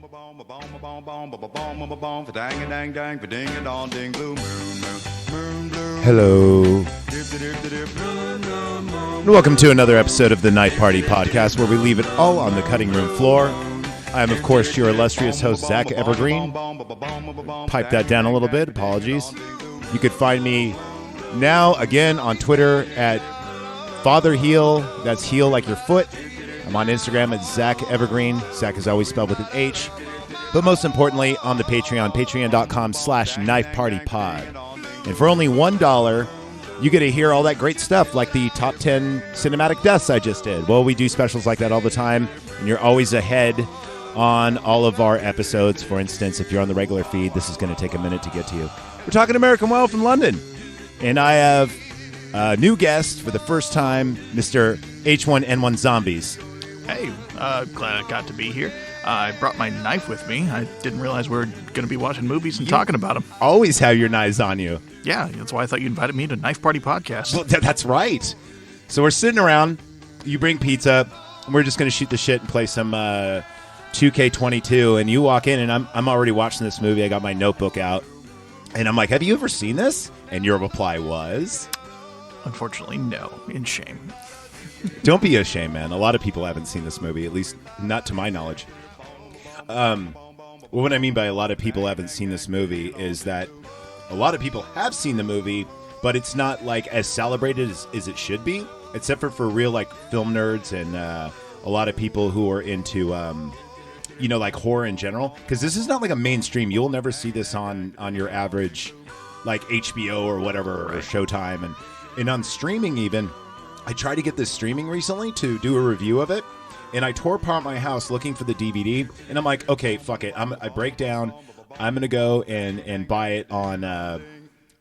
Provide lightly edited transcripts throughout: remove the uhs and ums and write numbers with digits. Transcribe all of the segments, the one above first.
Hello. And welcome to another episode of the Night Party Podcast, where we leave it all on the cutting room floor. I am, of course, your illustrious host, Zach Evergreen. Pipe that down a little bit. Apologies. You could find me now, again, on Twitter at FatherHeel. That's heel like your foot. I'm on Instagram at Zach Evergreen. Zach is always spelled with an H. But most importantly, on the Patreon, patreon.com/knifepartypod. And for only $1, you get to hear all that great stuff, like the top 10 cinematic deaths I just did. Well, we do specials like that all the time, and you're always ahead on all of our episodes. For instance, if you're on the regular feed, this is going to take a minute to get to you. We're talking American Werewolf in London. And I have a new guest for the first time, Mr. H1N1 Zombies. Hey, glad I got to be here. I brought my knife with me. I didn't realize we were going to be watching movies and talking about them. Always have your knives on you. Yeah, that's why I thought you invited me to Knife Party Podcast. Well, that's right. So we're sitting around. You bring pizza. And we're just going to shoot the shit and play some 2K22. And you walk in, and I'm already watching this movie. I got my notebook out. And I'm like, have you ever seen this? And your reply was? Unfortunately, no. In shame. Don't be ashamed, man. A lot of people haven't seen this movie, at least not to my knowledge. What I mean by a lot of people haven't seen this movie is that a lot of people have seen the movie, but it's not like as celebrated as it should be, except for real like film nerds and a lot of people who are into like horror in general. Because this is not like a mainstream. You'll never see this on your average like HBO or whatever, or Showtime, and on streaming even. I tried to get this streaming recently to do a review of it, and I tore apart my house looking for the DVD, and I'm like, okay, fuck it. I break down. I'm going to go and buy it on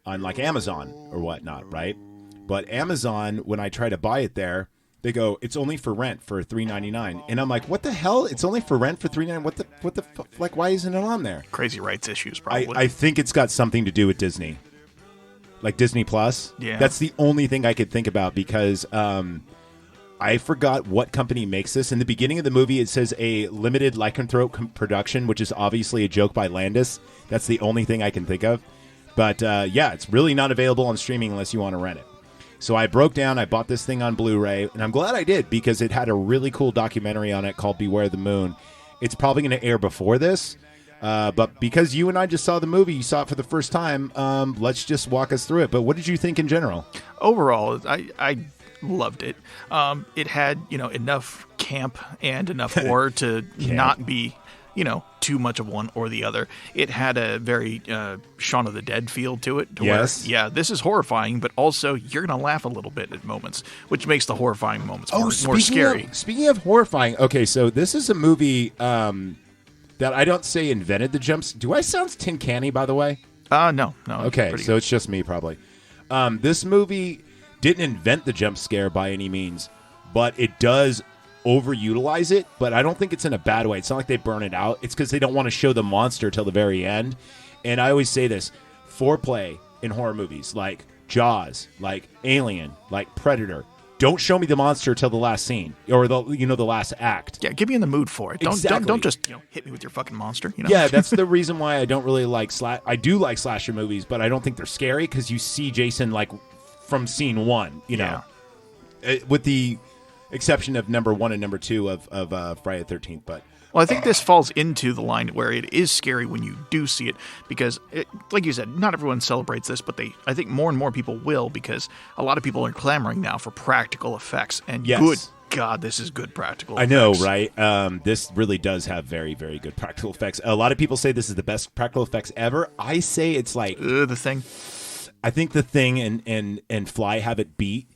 like Amazon or whatnot, right? But Amazon, when I try to buy it there, they go, it's only for rent for $3.99. And I'm like, what the hell? It's only for rent for $3.99? What the like, why isn't it on there? Crazy rights issues, probably. I think it's got something to do with Disney. Like Disney Plus. Yeah. That's the only thing I could think about, because I forgot what company makes this. In the beginning of the movie, it says a limited lycanthrope production, which is obviously a joke by Landis. That's the only thing I can think of. But yeah, it's really not available on streaming unless you want to rent it. So I broke down, I bought this thing on Blu-ray, and I'm glad I did, because it had a really cool documentary on it called Beware the Moon. It's probably going to air before this. But because you and I just saw the movie, you saw it for the first time, let's just walk us through it. But what did you think in general? Overall, I loved it. It had, enough camp and enough horror to not be, too much of one or the other. It had a very Shaun of the Dead feel to it. Yes. Where, this is horrifying, but also you're going to laugh a little bit at moments, which makes the horrifying moments more scary. Speaking of horrifying, okay, so this is a movie that I don't say invented the jumps. Do I sound tin canny, by the way? No. Okay, so it's just me, probably. This movie didn't invent the jump scare by any means, but it does overutilize it, but I don't think it's in a bad way. It's not like they burn it out. It's because they don't want to show the monster till the very end. And I always say this, foreplay in horror movies, like Jaws, like Alien, like Predator, don't show me the monster till the last scene or the last act. Yeah, get me in the mood for it. Exactly. Don't just hit me with your fucking monster. Yeah, that's the reason why I don't really like I do like slasher movies, but I don't think they're scary because you see Jason like from scene one. With the exception of number 1 and number 2 of Friday the 13th. But well, I think this falls into the line where it is scary when you do see it, because, like you said, not everyone celebrates this, but I think more and more people will, because a lot of people are clamoring now for practical effects. And Good God, this is good practical effects. I know, right? This really does have very, very good practical effects. A lot of people say this is the best practical effects ever. I say it's like The Thing. I think The Thing and Fly have it beat.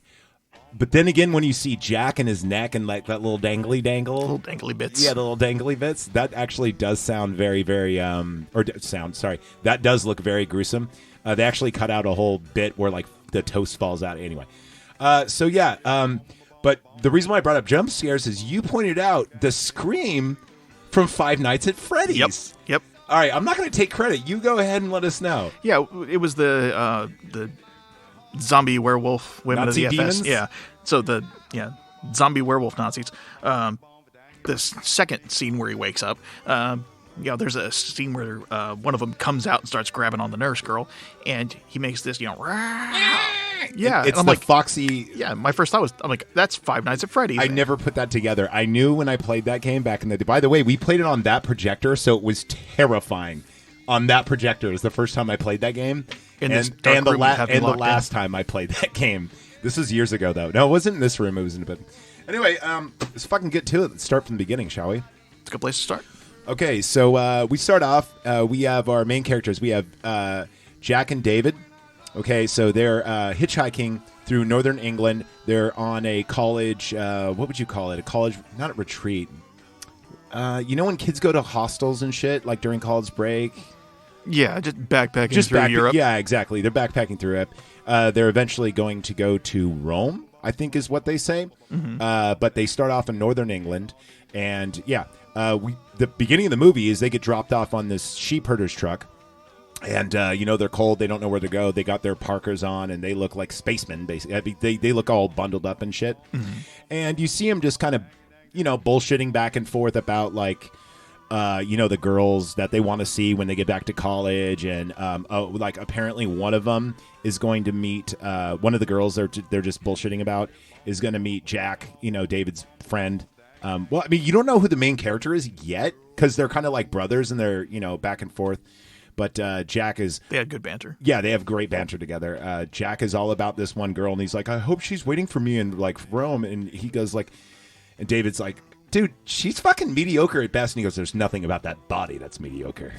But then again, when you see Jack and his neck and like that little dangly bits. Yeah, the little dangly bits. That actually does sound very, very, that does look very gruesome. They actually cut out a whole bit where like the toast falls out anyway. But the reason why I brought up jump scares is you pointed out the scream from Five Nights at Freddy's. Yep. All right, I'm not going to take credit. You go ahead and let us know. Yeah, it was the zombie werewolf women Nazi of the FS. demons? Yeah. So zombie werewolf Nazis. The second scene where he wakes up, there's a scene where one of them comes out and starts grabbing on the nurse girl, and he makes this, yeah, it's I'm the like, foxy. yeah. My first thought was, I'm like, that's Five Nights at Freddy's. I never put that together. I knew when I played that game back in the day. By the way, we played it on that projector, so it was terrifying. On that projector, it was the first time I played that game, and the last time I played that game. This was years ago, though. No, it wasn't in this room. It was in a bed. Anyway, let's fucking get to it. Let's start from the beginning, shall we? It's a good place to start. Okay, so we start off. We have our main characters. We have Jack and David. Okay, so they're hitchhiking through northern England. They're on a college. What would you call it? A college, not a retreat. You know when kids go to hostels and shit, like during college break. Yeah, just backpacking through Europe. Yeah, exactly. They're backpacking through Europe. They're eventually going to go to Rome, I think is what they say. Mm-hmm. But they start off in northern England. And, yeah, the beginning of the movie is they get dropped off on this sheep herder's truck. And, they're cold. They don't know where to go. They got their parkers on, and they look like spacemen, basically. They look all bundled up and shit. Mm-hmm. And you see them just kind of, bullshitting back and forth about, like, the girls that they want to see when they get back to college. And, apparently one of them is going to meet, one of the girls they're just bullshitting about is going to meet Jack, David's friend. You don't know who the main character is yet because they're kind of like brothers and they're, back and forth. But Jack is... They had good banter. Yeah, they have great banter together. Jack is all about this one girl, and he's like, I hope she's waiting for me in, like, Rome. And he goes, like... And David's like, dude, she's fucking mediocre at best. And he goes, there's nothing about that body that's mediocre.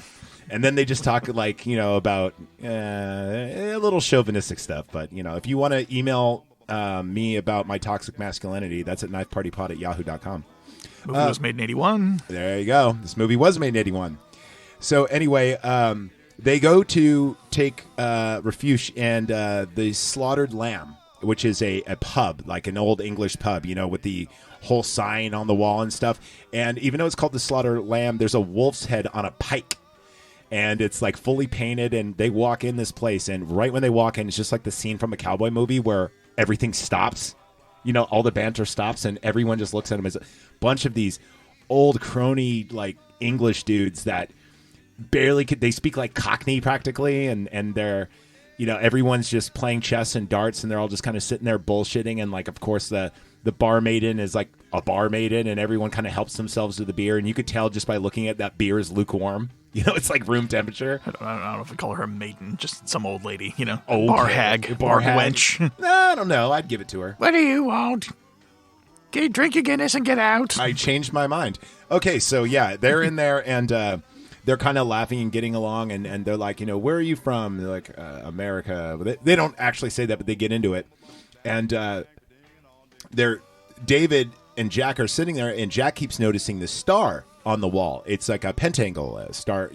And then they just talk, like, about a little chauvinistic stuff. But, if you want to email me about my toxic masculinity, that's at knifepartypod@yahoo.com. Movie was made in 81. There you go. This movie was made in 81. So anyway, they go to take refuge and the Slaughtered Lamb, which is a pub, like an old English pub, with the whole sign on the wall and stuff. And even though it's called the Slaughtered Lamb, there's a wolf's head on a pike. And it's like fully painted, and they walk in this place. And right when they walk in, it's just like the scene from a cowboy movie where everything stops. All the banter stops, and everyone just looks at them as a bunch of these old crony, like, English dudes that barely could. They speak like Cockney practically, and they're, everyone's just playing chess and darts, and they're all just kind of sitting there bullshitting. And, like, of course, the bar maiden is like a bar maiden, and everyone kind of helps themselves to the beer. And you could tell just by looking at that beer is lukewarm. It's like room temperature. I don't know if I call her a maiden, just some old lady, Okay. Bar hag, bar wench. No, I don't know. I'd give it to her. What do you want? Drink your Guinness and get out. I changed my mind. Okay, so yeah, they're in there, and they're kind of laughing and getting along, and they're like, where are you from? They're like, America. But they don't actually say that, but they get into it. And David and Jack are sitting there, and Jack keeps noticing the star on the wall. It's like a pentacle star,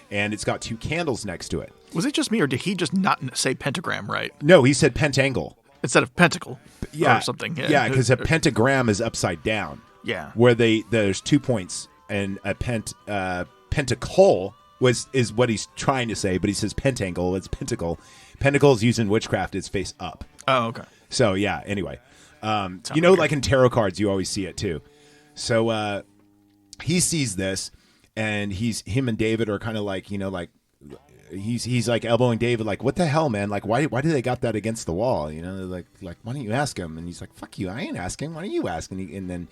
and it's got two candles next to it. Was it just me, or did he just not say pentagram right? No, he said pentacle. Instead of pentacle or something. Yeah, because a pentagram is upside down. Yeah. Where there's 2 points, and a pentacle is what he's trying to say, but he says pentacle. It's pentacle. Pentacles used in witchcraft is face up. Oh, okay. So, yeah, anyway. Like in tarot cards, you always see it, too. So, he sees this, and him and David are kind of like, he's like elbowing David, like, what the hell, man? Like, why do they got that against the wall? Like, why don't you ask him? And he's like, fuck you, I ain't asking. Why don't you ask? And then,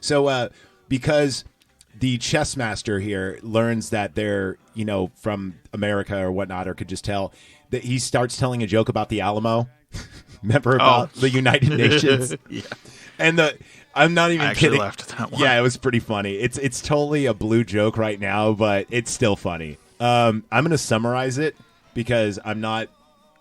so, because the chess master here learns that they're, from America or whatnot, or could just tell, that he starts telling a joke about the Alamo. Remember about the United Nations? Yeah. And I'm not even kidding. I laughed at that one. Yeah, it was pretty funny. It's totally a blue joke right now, but it's still funny. I'm going to summarize it because I'm not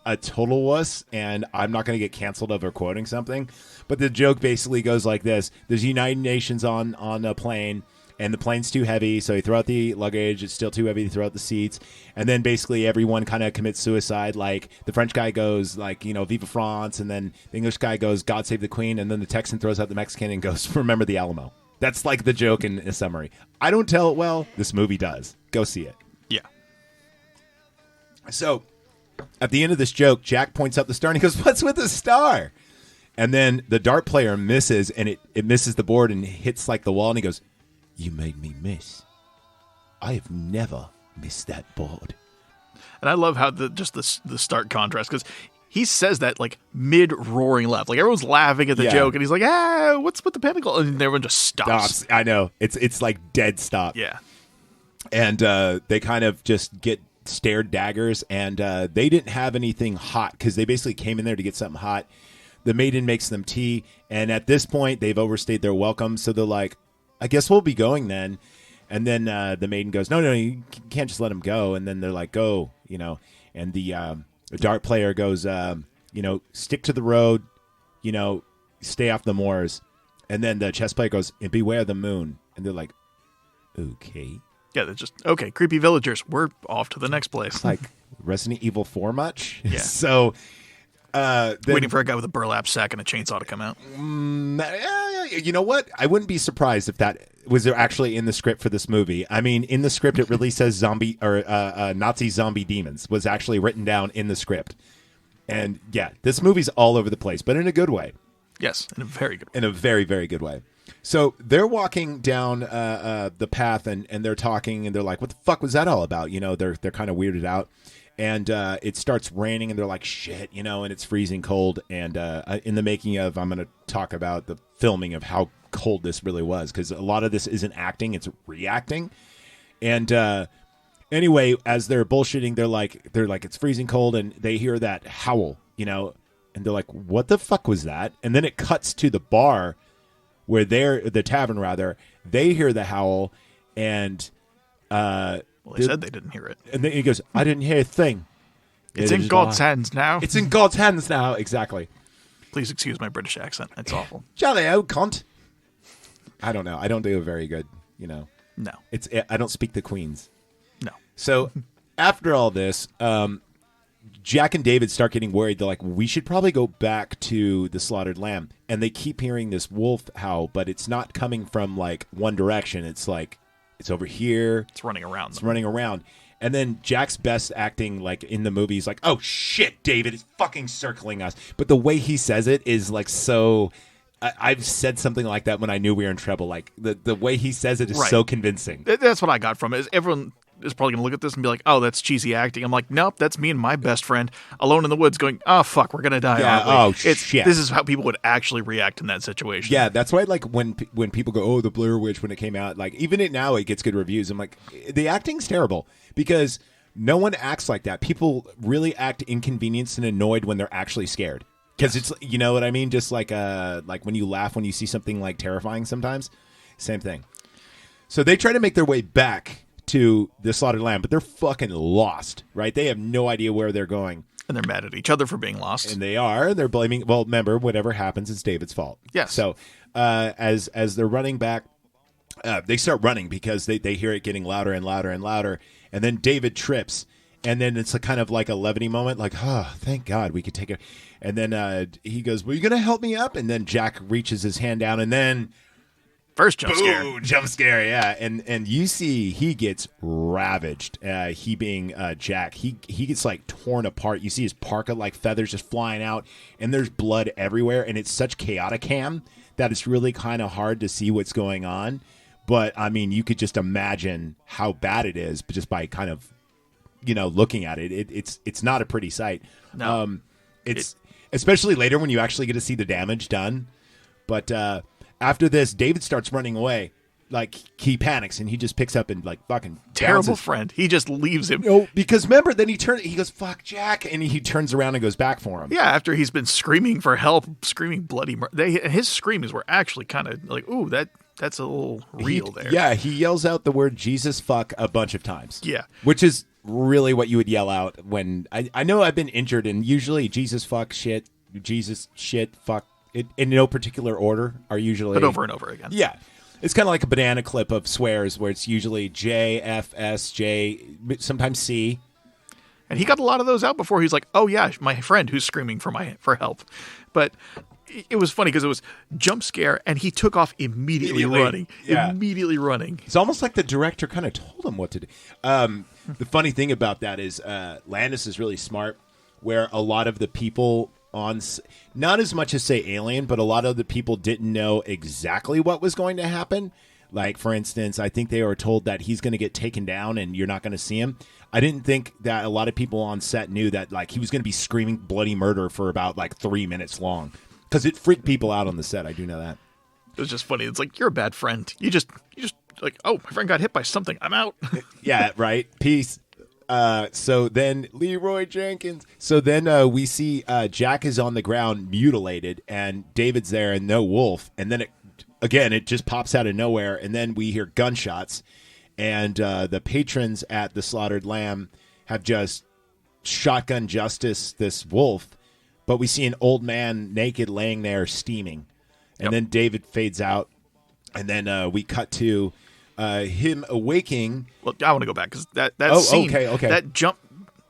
a total wuss, and I'm not going to get canceled over quoting something. But the joke basically goes like this. There's United Nations on a plane, and the plane's too heavy, so you throw out the luggage. It's still too heavy to throw out the seats. And then basically everyone kind of commits suicide. Like the French guy goes like, Viva France, and then the English guy goes, God save the Queen, and then the Texan throws out the Mexican and goes, remember the Alamo. That's like the joke in a summary. I don't tell it well. This movie does. Go see it. Yeah. So at the end of this joke, Jack points out the star, and he goes, what's with the star? And then the dart player misses, and it misses the board and hits like the wall, and he goes, you made me miss. I have never missed that board. And I love how the stark contrast, because he says that like mid roaring laugh, like everyone's laughing at the joke, and he's like, what's with the pentacle? And everyone just stops. I know, it's like dead stop. Yeah, and they kind of just get stared daggers, and they didn't have anything hot because they basically came in there to get something hot. The maiden makes them tea, and at this point they've overstayed their welcome, so they're like, I guess we'll be going then. And then the maiden goes, no, you can't just let him go. And then they're like, go, and the dart player goes, stick to the road, stay off the moors. And then the chess player goes, and beware the moon. And they're like, okay. Yeah, they're just, okay, creepy villagers, we're off to the next place. It's like Resident Evil 4 much? Yeah. So... waiting for a guy with a burlap sack and a chainsaw to come out. You know what? I wouldn't be surprised if that was actually in the script for this movie. I mean, in the script, it really says zombie or Nazi zombie demons was actually written down in the script. And yeah, this movie's all over the place, but in a good way. Yes, in a very good way. In a very, very good way. So they're walking down the path and they're talking and they're like, what the fuck was that all about? They're kind of weirded out. And it starts raining, and they're like, shit, and it's freezing cold. And in the making of, I'm going to talk about the filming of how cold this really was, because a lot of this isn't acting, it's reacting. And anyway, as they're bullshitting, they're like, it's freezing cold, and they hear that howl, and they're like, what the fuck was that? And then it cuts to the bar where the tavern rather, they hear the howl, and well, they said they didn't hear it. And then he goes, I didn't hear a thing. It's in God's hands now. It's in God's hands now. Exactly. Please excuse my British accent. It's awful. Jolly old cunt. I don't know. I don't do a very good, No. I don't speak the Queen's. No. So after all this, Jack and David start getting worried. They're like, we should probably go back to the slaughtered lamb. And they keep hearing this wolf howl, but it's not coming from like one direction. It's like, it's over here. It's running around. It's running around. And then Jack's best acting, like in the movie, is like, oh shit, David is fucking circling us. But the way he says it is like so. I've said something like that when I knew we were in trouble. Like the way he says it is so convincing. That's what I got from it. Is everyone is probably going to look at this and be like, oh, that's cheesy acting. I'm like, nope, that's me and my best friend alone in the woods going, oh, fuck, we're going to die. Yeah, aren't we? Shit. This is how people would actually react in that situation. Yeah, that's why, like, when people go, oh, the Blair Witch, when it came out, like, even now it gets good reviews. I'm like, the acting's terrible because no one acts like that. People really act inconvenienced and annoyed when they're actually scared. Because it's, you know what I mean? Just like when you laugh when you see something, like, terrifying sometimes. Same thing. So they try to make their way back to the slaughtered lamb, but they're fucking lost, right? They have no idea where they're going. And they're mad at each other for being lost. And they are. They're blaming, well, remember, whatever happens, it's David's fault. Yes. So as they're running back, they start running because they hear it getting louder and louder and louder. And then David trips. And then it's a kind of like a levity moment, like, oh, thank God we could take it. And then he goes, well, you going to help me up? And then Jack reaches his hand down, and then first jump scare. Boom, jump scare, yeah. And you see he gets ravaged. He being Jack, he gets like torn apart. You see his parka like feathers just flying out, and there's blood everywhere. And it's such chaotic cam that it's really kind of hard to see what's going on. But I mean, you could just imagine how bad it is, but just by kind of, you know, looking at it, it's not a pretty sight. No, it's especially later when you actually get to see the damage done. But after this, David starts running away. Like, he panics, and he just picks up and, like, fucking terrible friend. He just leaves him. No, because remember, then he goes, fuck, Jack, and he turns around and goes back for him. Yeah, after he's been screaming for help, screaming bloody murder. His screams were actually kind of like, ooh, that's a little real there. Yeah, he yells out the word Jesus fuck a bunch of times. Yeah. Which is really what you would yell out when I know I've been injured, and usually Jesus fuck shit, Jesus shit fuck it in no particular order are usually, but over and over again. Yeah, it's kind of like a banana clip of swears where it's usually J, F, S, J, sometimes C. And he got a lot of those out before he's like, oh yeah, my friend who's screaming for help. But it was funny because it was jump scare, and he took off immediately running. Yeah. Immediately running. It's almost like the director kind of told him what to do. The funny thing about that is Landis is really smart, where a lot of the people on, not as much as say Alien, but a lot of the people didn't know exactly what was going to happen. Like, for instance, I think they were told that he's going to get taken down and you're not going to see him. I didn't think that a lot of people on set knew that, like, he was going to be screaming bloody murder for about, like, 3 minutes long. Because it freaked people out on the set. I do know that. It was just funny. It's like, you're a bad friend. You just like, oh, my friend got hit by something. I'm out. Yeah, right. Peace. So then Leroy Jenkins. So then we see Jack is on the ground mutilated and David's there and no Wolf. And then it just pops out of nowhere. And then we hear gunshots and the patrons at the Slaughtered Lamb have just shotgun justice this Wolf. But we see an old man naked laying there steaming. And then David fades out. And then we cut to him awaking. Well, I want to go back because that scene, that jump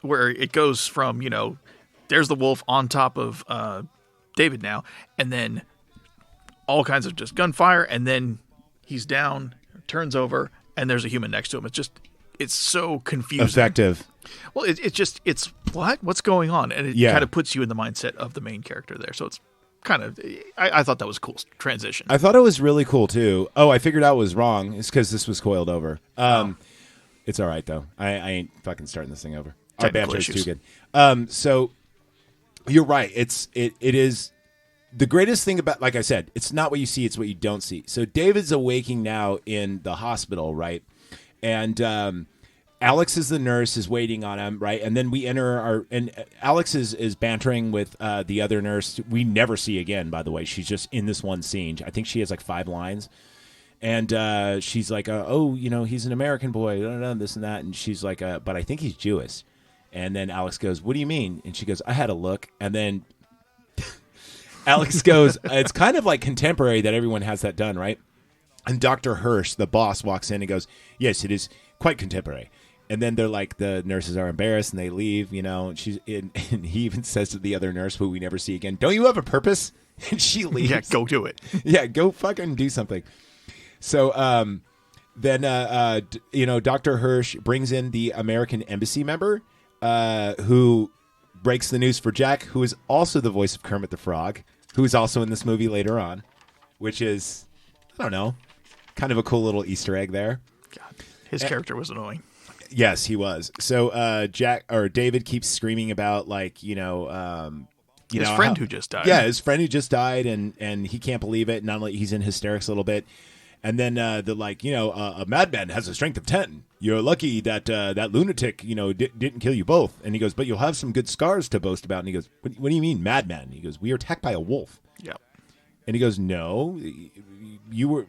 where it goes from, there's the Wolf on top of David now, and then all kinds of just gunfire, and then he's down, turns over, and there's a human next to him. It's so confusing. Effective. Well, it's what's going on? And it kind of puts you in the mindset of the main character there. So it's kind of, I thought that was a cool transition. I thought it was really cool too. Oh, I figured out what was wrong. It's because this was coiled over. It's all right though. I ain't fucking starting this thing over. Our banter is too good. So you're right. It is the greatest thing about, like I said, it's not what you see, it's what you don't see. So David's awaking now in the hospital, right? And Alex is the nurse, is waiting on him, right? And then we enter and Alex is bantering with the other nurse. We never see again, by the way. She's just in this one scene. I think she has like 5 lines. And she's like, oh, he's an American boy, this and that. And she's like, but I think he's Jewish. And then Alex goes, what do you mean? And she goes, I had a look. And then Alex goes, it's kind of like contemporary that everyone has that done, right? And Dr. Hirsch, the boss, walks in and goes, yes, it is quite contemporary. And then they're like, the nurses are embarrassed and they leave, and and he even says to the other nurse, who we never see again, don't you have a purpose? And she leaves. Yeah, go do it. Yeah, go fucking do something. So then, Dr. Hirsch brings in the American embassy member who breaks the news for Jack, who is also the voice of Kermit the Frog, who is also in this movie later on, which is, I don't know, kind of a cool little Easter egg there. God, his character was annoying. Yes, he was. So David keeps screaming about his friend who just died. Yeah, his friend who just died, and he can't believe it. Not only he's in hysterics a little bit, and then they're like, a madman has a strength of 10. You're lucky that that lunatic, didn't kill you both. And he goes, but you'll have some good scars to boast about. And he goes, what do you mean, madman? He goes, we were attacked by a wolf. Yeah. And he goes, no, you were.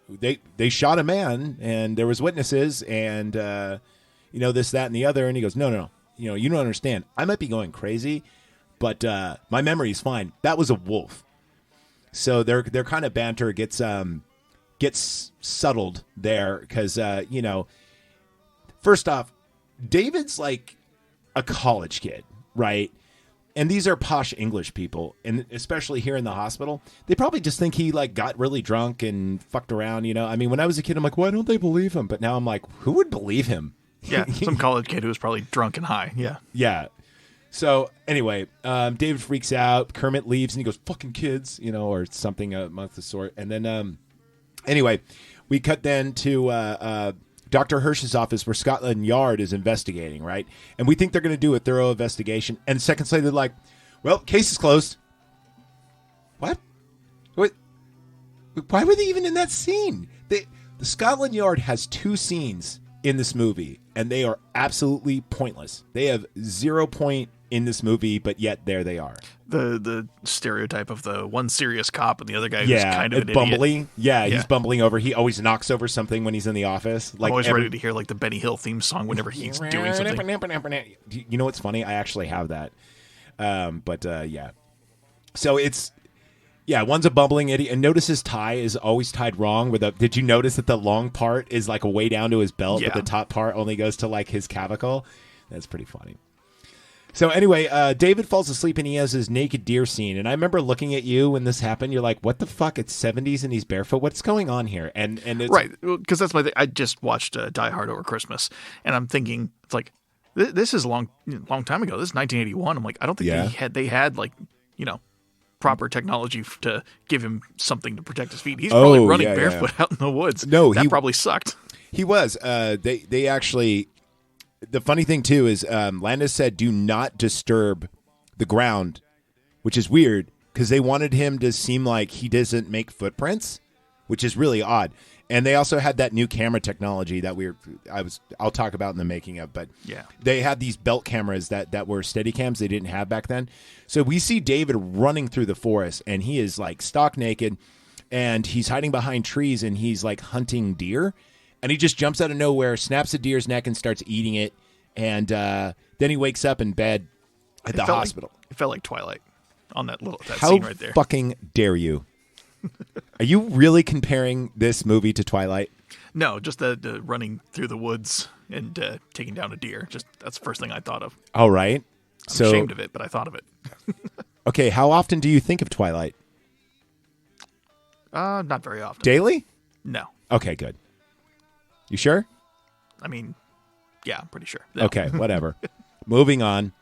They shot a man, and there was witnesses, and this, that, and the other. And he goes, no, you don't understand. I might be going crazy, but my memory is fine. That was a wolf. So their kind of banter gets settled there because first off, David's like a college kid, right? And these are posh English people, and especially here in the hospital, they probably just think he like got really drunk and fucked around. I mean, when I was a kid, I'm like, why don't they believe him? But now I'm like, who would believe him? Yeah, some college kid who was probably drunk and high. Yeah. Yeah. So anyway, David freaks out. Kermit leaves, and he goes, "Fucking kids," or something of the sort. And then, anyway, we cut then to Dr. Hirsch's office where Scotland Yard is investigating, right? And we think they're going to do a thorough investigation. And seconds later, they're like, well, case is closed. What? Why were they even in that scene? The Scotland Yard has 2 scenes in this movie, and they are absolutely pointless. They have 0 point in this movie, but yet there they are. The stereotype of the one serious cop and the other guy who's kind of an bumbly. idiot. Yeah, he's bumbling over. He always knocks over something when he's in the office. I'm always ready to hear like the Benny Hill theme song whenever he's doing something. You know what's funny? I actually have that. Yeah. So it's, one's a bumbling idiot. And notice his tie is always tied wrong. Did you notice that the long part is like way down to his belt, but the top part only goes to like his clavicle? That's pretty funny. So anyway, David falls asleep and he has his naked deer scene. And I remember looking at you when this happened. You're like, what the fuck? It's 70s and he's barefoot. What's going on here? And it's right. Because that's my thing. I just watched Die Hard over Christmas. And I'm thinking, it's like, this is a long time ago. This is 1981. I'm like, I don't think they had like, proper technology to give him something to protect his feet. He's probably running barefoot out in the woods. No, that probably sucked. He was. They actually. The funny thing too is Landis said, "Do not disturb the ground," which is weird because they wanted him to seem like he doesn't make footprints, which is really odd. And they also had that new camera technology that I'll talk about in the making of, but they had these belt cameras that were steady cams they didn't have back then. So we see David running through the forest and he is like stark naked and he's hiding behind trees and he's like hunting deer and he just jumps out of nowhere, snaps a deer's neck and starts eating it. And then he wakes up in bed at the hospital. It felt like Twilight on that How scene right there. How fucking dare you? Are you really comparing this movie to Twilight? No, just the running through the woods and taking down a deer. Just that's the first thing I thought of. All right. I'm ashamed of it, but I thought of it. Okay, how often do you think of Twilight? Not very often. Daily? No. Okay, good. You sure? I mean, yeah, I'm pretty sure. No. Okay, whatever. Moving on.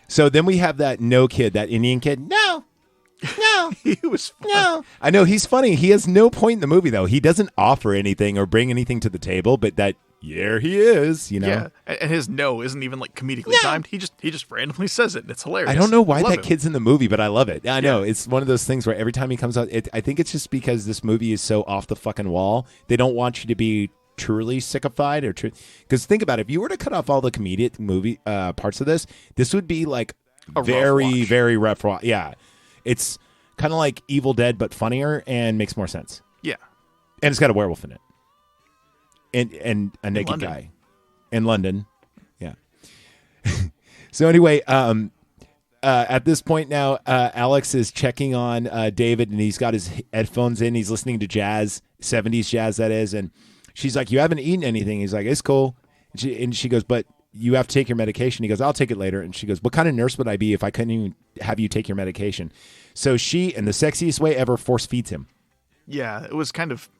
So then we have that kid, that Indian kid. No. He was fun. No. I know, he's funny. He has no point in the movie, though. He doesn't offer anything or bring anything to the table, but here he is, Yeah, and his no isn't even like comedically timed. He just randomly says it, and it's hilarious. I don't know why that kid's in the movie, but I love it. I know. It's one of those things where every time he comes out, I think it's just because this movie is so off the fucking wall. They don't want you to be truly sickified or because think about it, if you were to cut off all the comedic movie parts of this would be like a very, very rough watch. Yeah. It's kind of like Evil Dead, but funnier and makes more sense. Yeah. And it's got a werewolf in it. And a naked guy. In London. Yeah. So anyway, at this point now, Alex is checking on David, and he's got his headphones in. He's listening to jazz, 70s jazz, that is. And she's like, "You haven't eaten anything." He's like, "It's cool." And she goes, "But you have to take your medication." He goes, "I'll take it later." And she goes, "What kind of nurse would I be if I couldn't even have you take your medication?" So she, in the sexiest way ever, force feeds him. Yeah, it was kind of,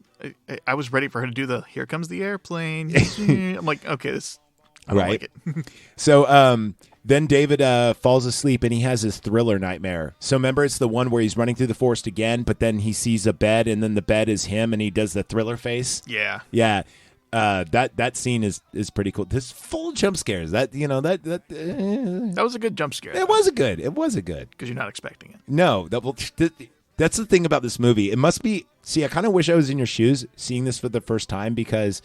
I was ready for her to do the, "Here comes the airplane." I'm like, okay, I don't like it. So then David falls asleep and he has his thriller nightmare. So remember, it's the one where he's running through the forest again, but then he sees a bed and then the bed is him and he does the thriller face. Yeah. Yeah. That scene is pretty cool. This full jump scares. That was a good jump scare. It was a good because you're not expecting it. No, that's the thing about this movie. It must be. See, I kind of wish I was in your shoes seeing this for the first time because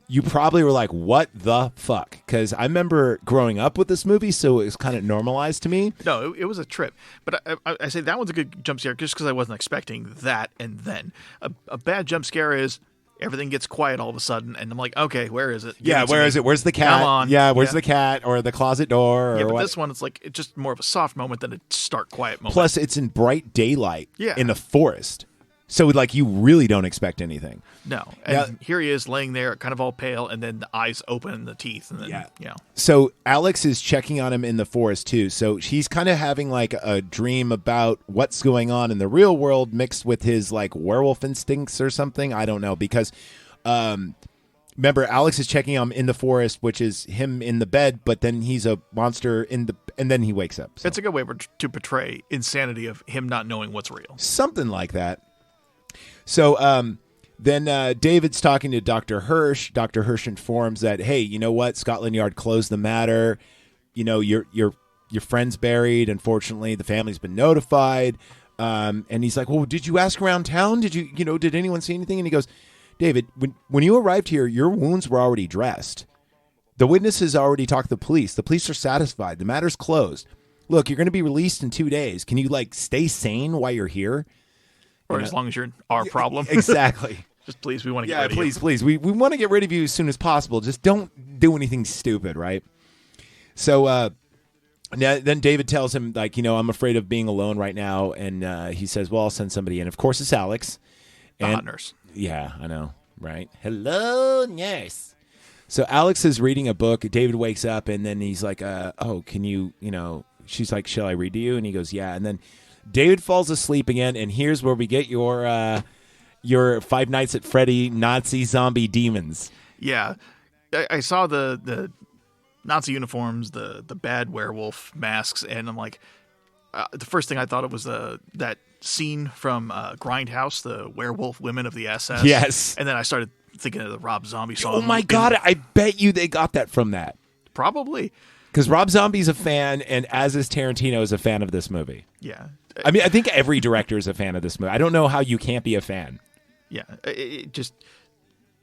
you probably were like, "What the fuck?" Because I remember growing up with this movie, so it was kind of normalized to me. No, it was a trip. But I say that one's a good jump scare just because I wasn't expecting that. And then a bad jump scare is everything gets quiet all of a sudden, and I'm like, okay, where is it? Where is it? Where's the cat? Come on. Yeah, where's the cat or the closet door? But this one, it's like it's just more of a soft moment than a stark quiet moment. Plus, it's in bright daylight in the forest. So, like, you really don't expect anything. No. And here he is laying there, kind of all pale, and then the eyes open and the teeth. And then, So, Alex is checking on him in the forest, too. So, he's kind of having, like, a dream about what's going on in the real world mixed with his, like, werewolf instincts or something. I don't know. Because, remember, Alex is checking on him in the forest, which is him in the bed, but then he's a monster and then he wakes up. So. It's a good way to portray insanity of him not knowing what's real. Something like that. So then David's talking to Dr. Hirsch. Dr. Hirsch informs that, hey, you know what? Scotland Yard closed the matter. You know, your friend's buried. Unfortunately, the family's been notified. And he's like, well, did you ask around town? Did anyone see anything? And he goes, David, when you arrived here, your wounds were already dressed. The witnesses already talked to the police. The police are satisfied. The matter's closed. Look, you're going to be released in 2 days. Can you, like, stay sane while you're here? Or as long as you're our problem. Exactly. Just please, we want to get rid of you. Please. We want to get rid of you as soon as possible. Just don't do anything stupid, right? So then David tells him, like, I'm afraid of being alone right now. And he says, well, I'll send somebody in. Of course, it's Alex. The hot nurse. Yeah, I know, right? Hello, nurse. So Alex is reading a book. David wakes up, and then he's like, oh, can you, she's like, shall I read to you? And he goes, yeah. And then David falls asleep again, and here's where we get your Five Nights at Freddy Nazi zombie demons. Yeah, I saw the Nazi uniforms, the bad werewolf masks, and I'm like, the first thing I thought of was that scene from Grindhouse, the werewolf women of the SS. Yes. And then I started thinking of the Rob Zombie song. Oh my God, I bet you they got that from that. Probably. Because Rob Zombie's a fan, and as is Tarantino is a fan of this movie. Yeah. I mean, I think every director is a fan of this movie. I don't know how you can't be a fan. Yeah. It just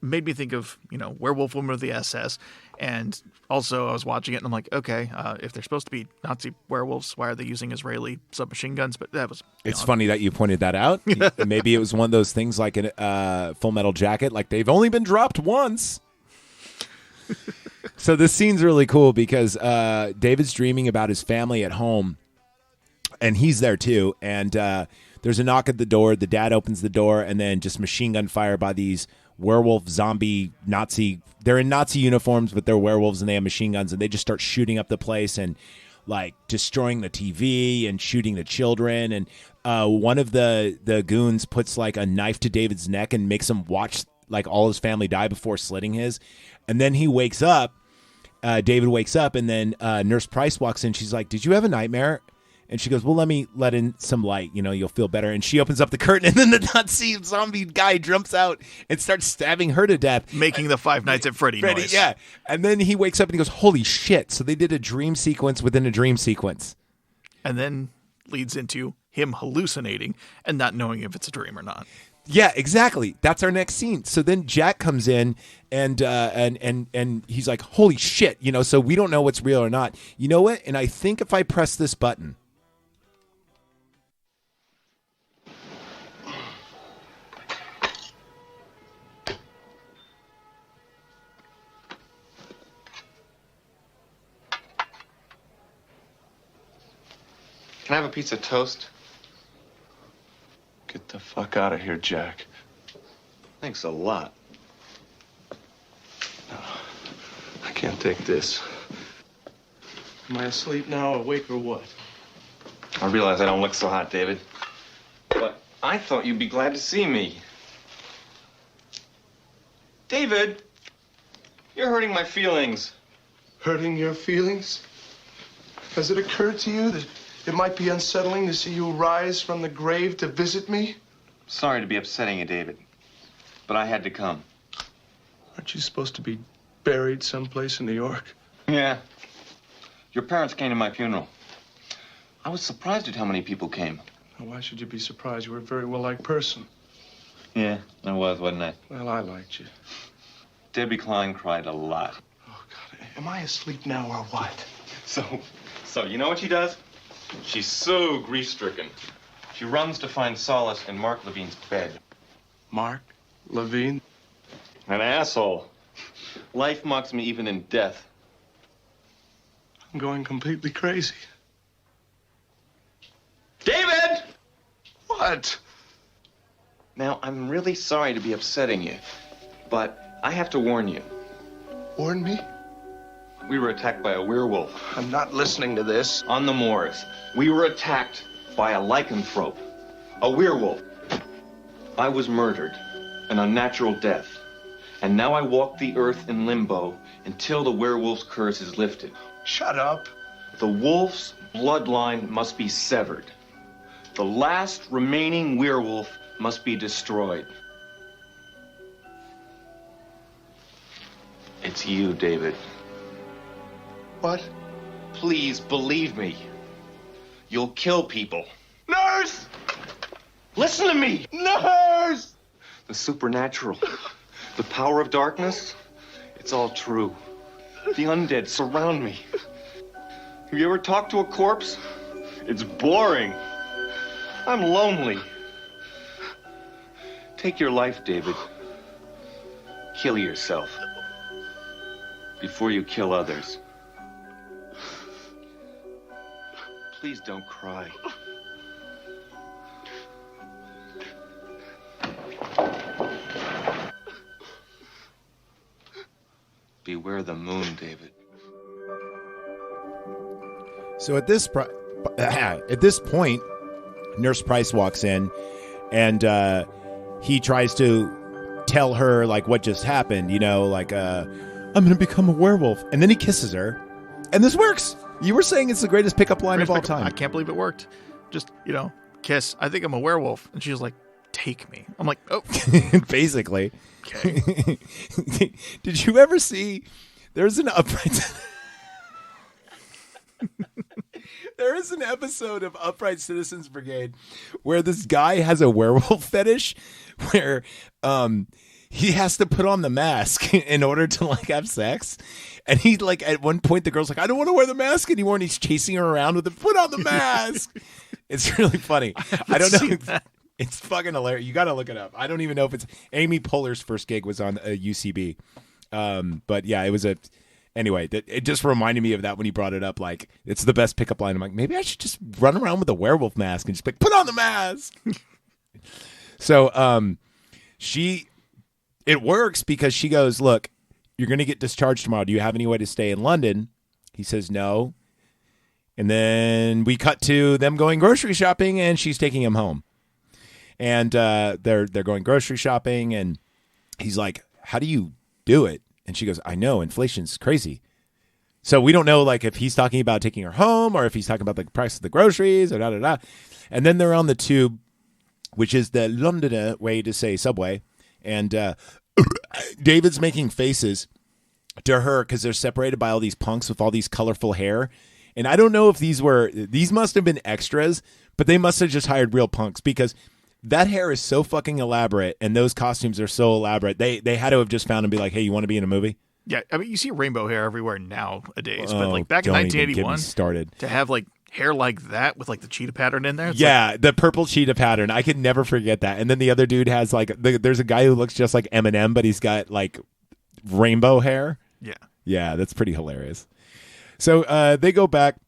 made me think of, Werewolf Woman of the SS. And also I was watching it and I'm like, okay, if they're supposed to be Nazi werewolves, why are they using Israeli submachine guns? But that was... It's funny that you pointed that out. Maybe it was one of those things like a Full Metal Jacket, like they've only been dropped once. So this scene's really cool because David's dreaming about his family at home, and he's there too. And there's a knock at the door. The dad opens the door, and then just machine gun fire by these werewolf zombie Nazi. They're in Nazi uniforms, but they're werewolves, and they have machine guns, and they just start shooting up the place and like destroying the TV and shooting the children. And one of the goons puts like a knife to David's neck and makes him watch like all his family die before slitting his. And then he wakes up. David wakes up, and then Nurse Price walks in. She's like, "Did you have a nightmare?" And she goes, "Well, let me let in some light. You'll feel better." And she opens up the curtain, and then the Nazi zombie guy jumps out and starts stabbing her to death, making the Five Nights at Freddy noise. Yeah. And then he wakes up and he goes, "Holy shit!" So they did a dream sequence within a dream sequence, and then leads into him hallucinating and not knowing if it's a dream or not. Yeah, exactly. That's our next scene. So then Jack comes in and he's like, "Holy shit!" So we don't know what's real or not. You know what? And I think if I press this button. Can I have a piece of toast? Get the fuck out of here, Jack. Thanks a lot. I can't take this. Am I asleep now, awake, or what? I realize I don't look so hot, David. But I thought you'd be glad to see me. David, you're hurting my feelings. Hurting your feelings? Has it occurred to you that it might be unsettling to see you rise from the grave to visit me? Sorry to be upsetting you, David, but I had to come. Aren't you supposed to be buried someplace in New York? Yeah. Your parents came to my funeral. I was surprised at how many people came. Now, why should you be surprised? You were a very well-liked person. Yeah, I was, wasn't I? Well, I liked you. Debbie Klein cried a lot. Oh, God. Am I asleep now or what? So you know what she does? She's so grief-stricken. She runs to find solace in Mark Levine's bed. Mark Levine? An asshole. Life mocks me even in death. I'm going completely crazy. David! What? Now, I'm really sorry to be upsetting you, but I have to warn you. Warn me? We were attacked by a werewolf. I'm not listening to this. On the moors. We were attacked by a lycanthrope, a werewolf. I was murdered, an unnatural death. And now I walk the earth in limbo until the werewolf's curse is lifted. Shut up. The wolf's bloodline must be severed. The last remaining werewolf must be destroyed. It's you, David. What? Please believe me. You'll kill people. Nurse! Listen to me! Nurse! The supernatural, the power of darkness, it's all true. The undead surround me. Have you ever talked to a corpse? It's boring. I'm lonely. Take your life, David. Kill yourself before you kill others. Please don't cry. Beware the moon, David. So at this point, Nurse Price walks in, and he tries to tell her like what just happened. I'm going to become a werewolf, and then he kisses her, and this works. You were saying it's the greatest pickup line of all I time. can't believe it worked. Just, kiss. I think I'm a werewolf. And she was like, take me. I'm like, oh. Basically. Okay. Did you ever see, there's an Upright... There is an episode of Upright Citizens Brigade where this guy has a werewolf fetish where he has to put on the mask in order to like have sex. And he like at one point the girl's like, I don't want to wear the mask anymore, and he's chasing her around with the put on the mask. It's really funny. I don't know. It's fucking hilarious. You got to look it up. I don't even know if it's Amy Poehler's first gig was on UCB. But yeah, it was a. Anyway, it just reminded me of that when he brought it up. Like, it's the best pickup line. I'm like, maybe I should just run around with a werewolf mask and just be like, put on the mask. So, it works because she goes, look, you're going to get discharged tomorrow. Do you have any way to stay in London? He says no. And then we cut to them going grocery shopping, and she's taking him home. And they're going grocery shopping, and he's like, how do you do it? And she goes, I know, inflation's crazy. So we don't know like if he's talking about taking her home or if he's talking about the price of the groceries or da-da-da. And then they're on the tube, which is the Londoner way to say subway. And David's making faces to her because they're separated by all these punks with all these colorful hair. And I don't know if these must have been extras, but they must have just hired real punks because that hair is so fucking elaborate and those costumes are so elaborate. They had to have just found and be like, hey, you want to be in a movie? Yeah, I mean, you see rainbow hair everywhere nowadays, but like back in 1981, to have like hair like that with like the cheetah pattern in there. Yeah, the purple cheetah pattern. I could never forget that. And then the other dude has like, there's a guy who looks just like Eminem, but he's got like rainbow hair. Yeah. Yeah, that's pretty hilarious. So they go back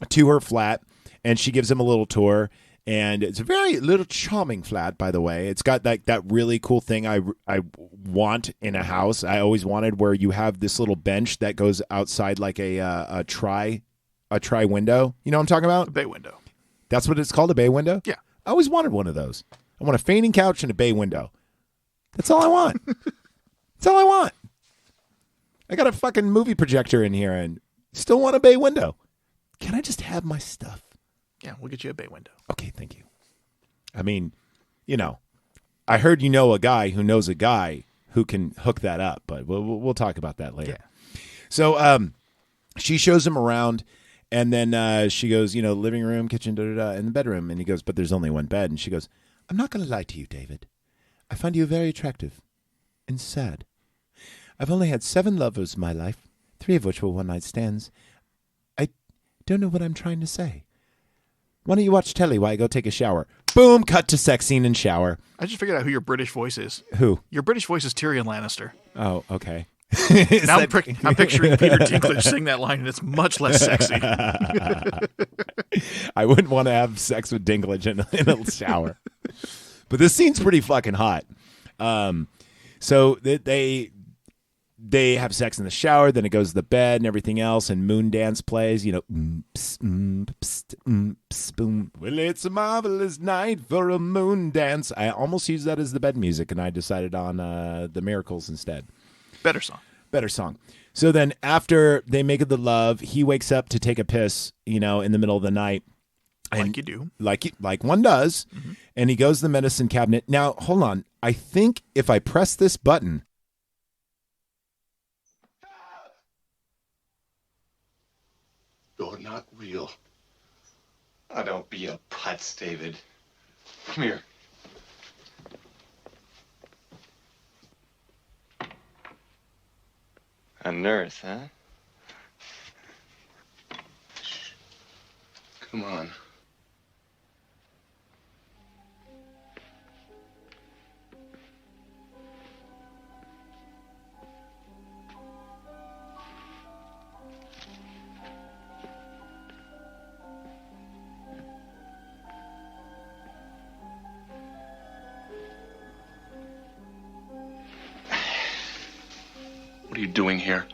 to her flat and she gives him a little tour. And it's a very little charming flat, by the way. It's got that really cool thing I want in a house. I always wanted where you have this little bench that goes outside like a tri window. You know what I'm talking about? A bay window. That's what it's called, a bay window? Yeah. I always wanted one of those. I want a fainting couch and a bay window. That's all I want. That's all I want. I got a fucking movie projector in here and still want a bay window. Can I just have my stuff? Yeah, we'll get you a bay window. Okay, thank you. I mean, I heard you know a guy who knows a guy who can hook that up, but we'll talk about that later. Yeah. So she shows him around, and then she goes, living room, kitchen, in the bedroom. And he goes, but there's only one bed. And she goes, I'm not going to lie to you, David. I find you very attractive and sad. I've only had 7 lovers in my life, 3 of which were one-night stands. I don't know what I'm trying to say. Why don't you watch telly while I go take a shower? Boom, cut to sex scene and shower. I just figured out who your British voice is. Who? Your British voice is Tyrion Lannister. Oh, okay. Now I'm picturing Peter Dinklage sing that line, and it's much less sexy. I wouldn't want to have sex with Dinklage in a shower. But this scene's pretty fucking hot. So they have sex in the shower, then it goes to the bed and everything else, and Moon Dance plays, psst, psst, psst, boom. Well, it's a marvelous night for a moon dance. I almost used that as the bed music, and I decided on The Miracles instead. Better song. So then after they make the love, he wakes up to take a piss, in the middle of the night. Like you do. Like one does. Mm-hmm. And he goes to the medicine cabinet. Now, hold on. I think if I press this button... You're not real. Oh, don't be a putz, David. Come here. A nurse, huh? Shh. Come on. What are you doing here?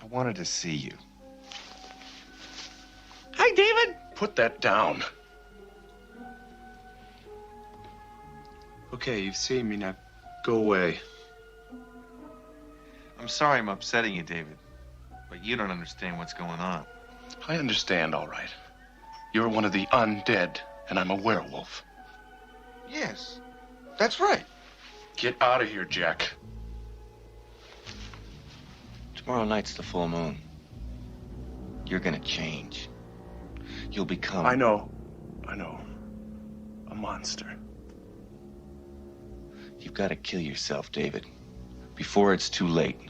I wanted to see you. Hi, David. Put that down. Okay, you've seen me now. Go away. I'm sorry I'm upsetting you, David. But you don't understand what's going on. I understand, all right. You're one of the undead, and I'm a werewolf. Yes, that's right. Get out of here, Jack. Tomorrow night's the full moon. You're gonna change. You'll become... I know. A monster. You've got to kill yourself, David, before it's too late.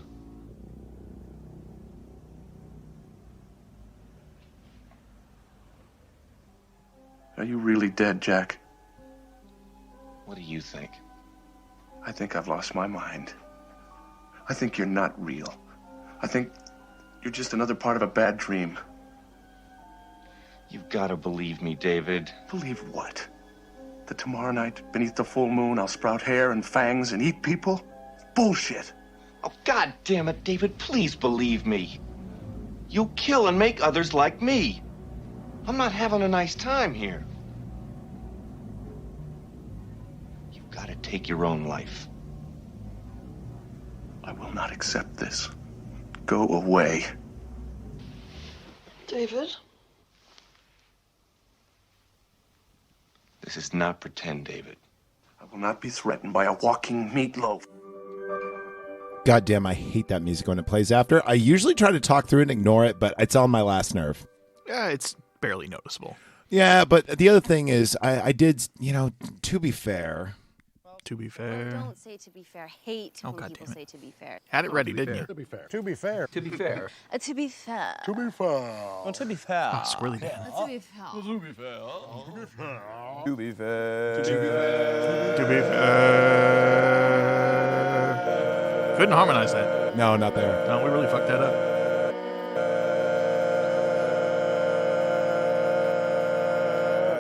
Are you really dead, Jack? What do you think? I think I've lost my mind. I think you're not real. I think you're just another part of a bad dream. You've got to believe me, David. Believe what? That tomorrow night, beneath the full moon, I'll sprout hair and fangs and eat people? Bullshit. Oh, God damn it, David, please believe me. You'll kill and make others like me. I'm not having a nice time here. You've got to take your own life. I will not accept this. Go away. David? This is not pretend, David. I will not be threatened by a walking meatloaf. God damn, I hate that music when it plays after. I usually try to talk through it and ignore it, but it's on my last nerve. Yeah, it's barely noticeable. Yeah, but the other thing is, I did, to be fair. To be fair. Don't say to be fair. Hate when God people damn it. say to be fair. Had it ready, didn't you? To be fair. To be fair. To be fair. To be fair. To be fair. Oh, to be fair. Oh, Squirrely Dan. To be fair. To be fair. To be fair. To be fair. To be fair. Couldn't harmonize that. No, not there. No, we really fucked that up.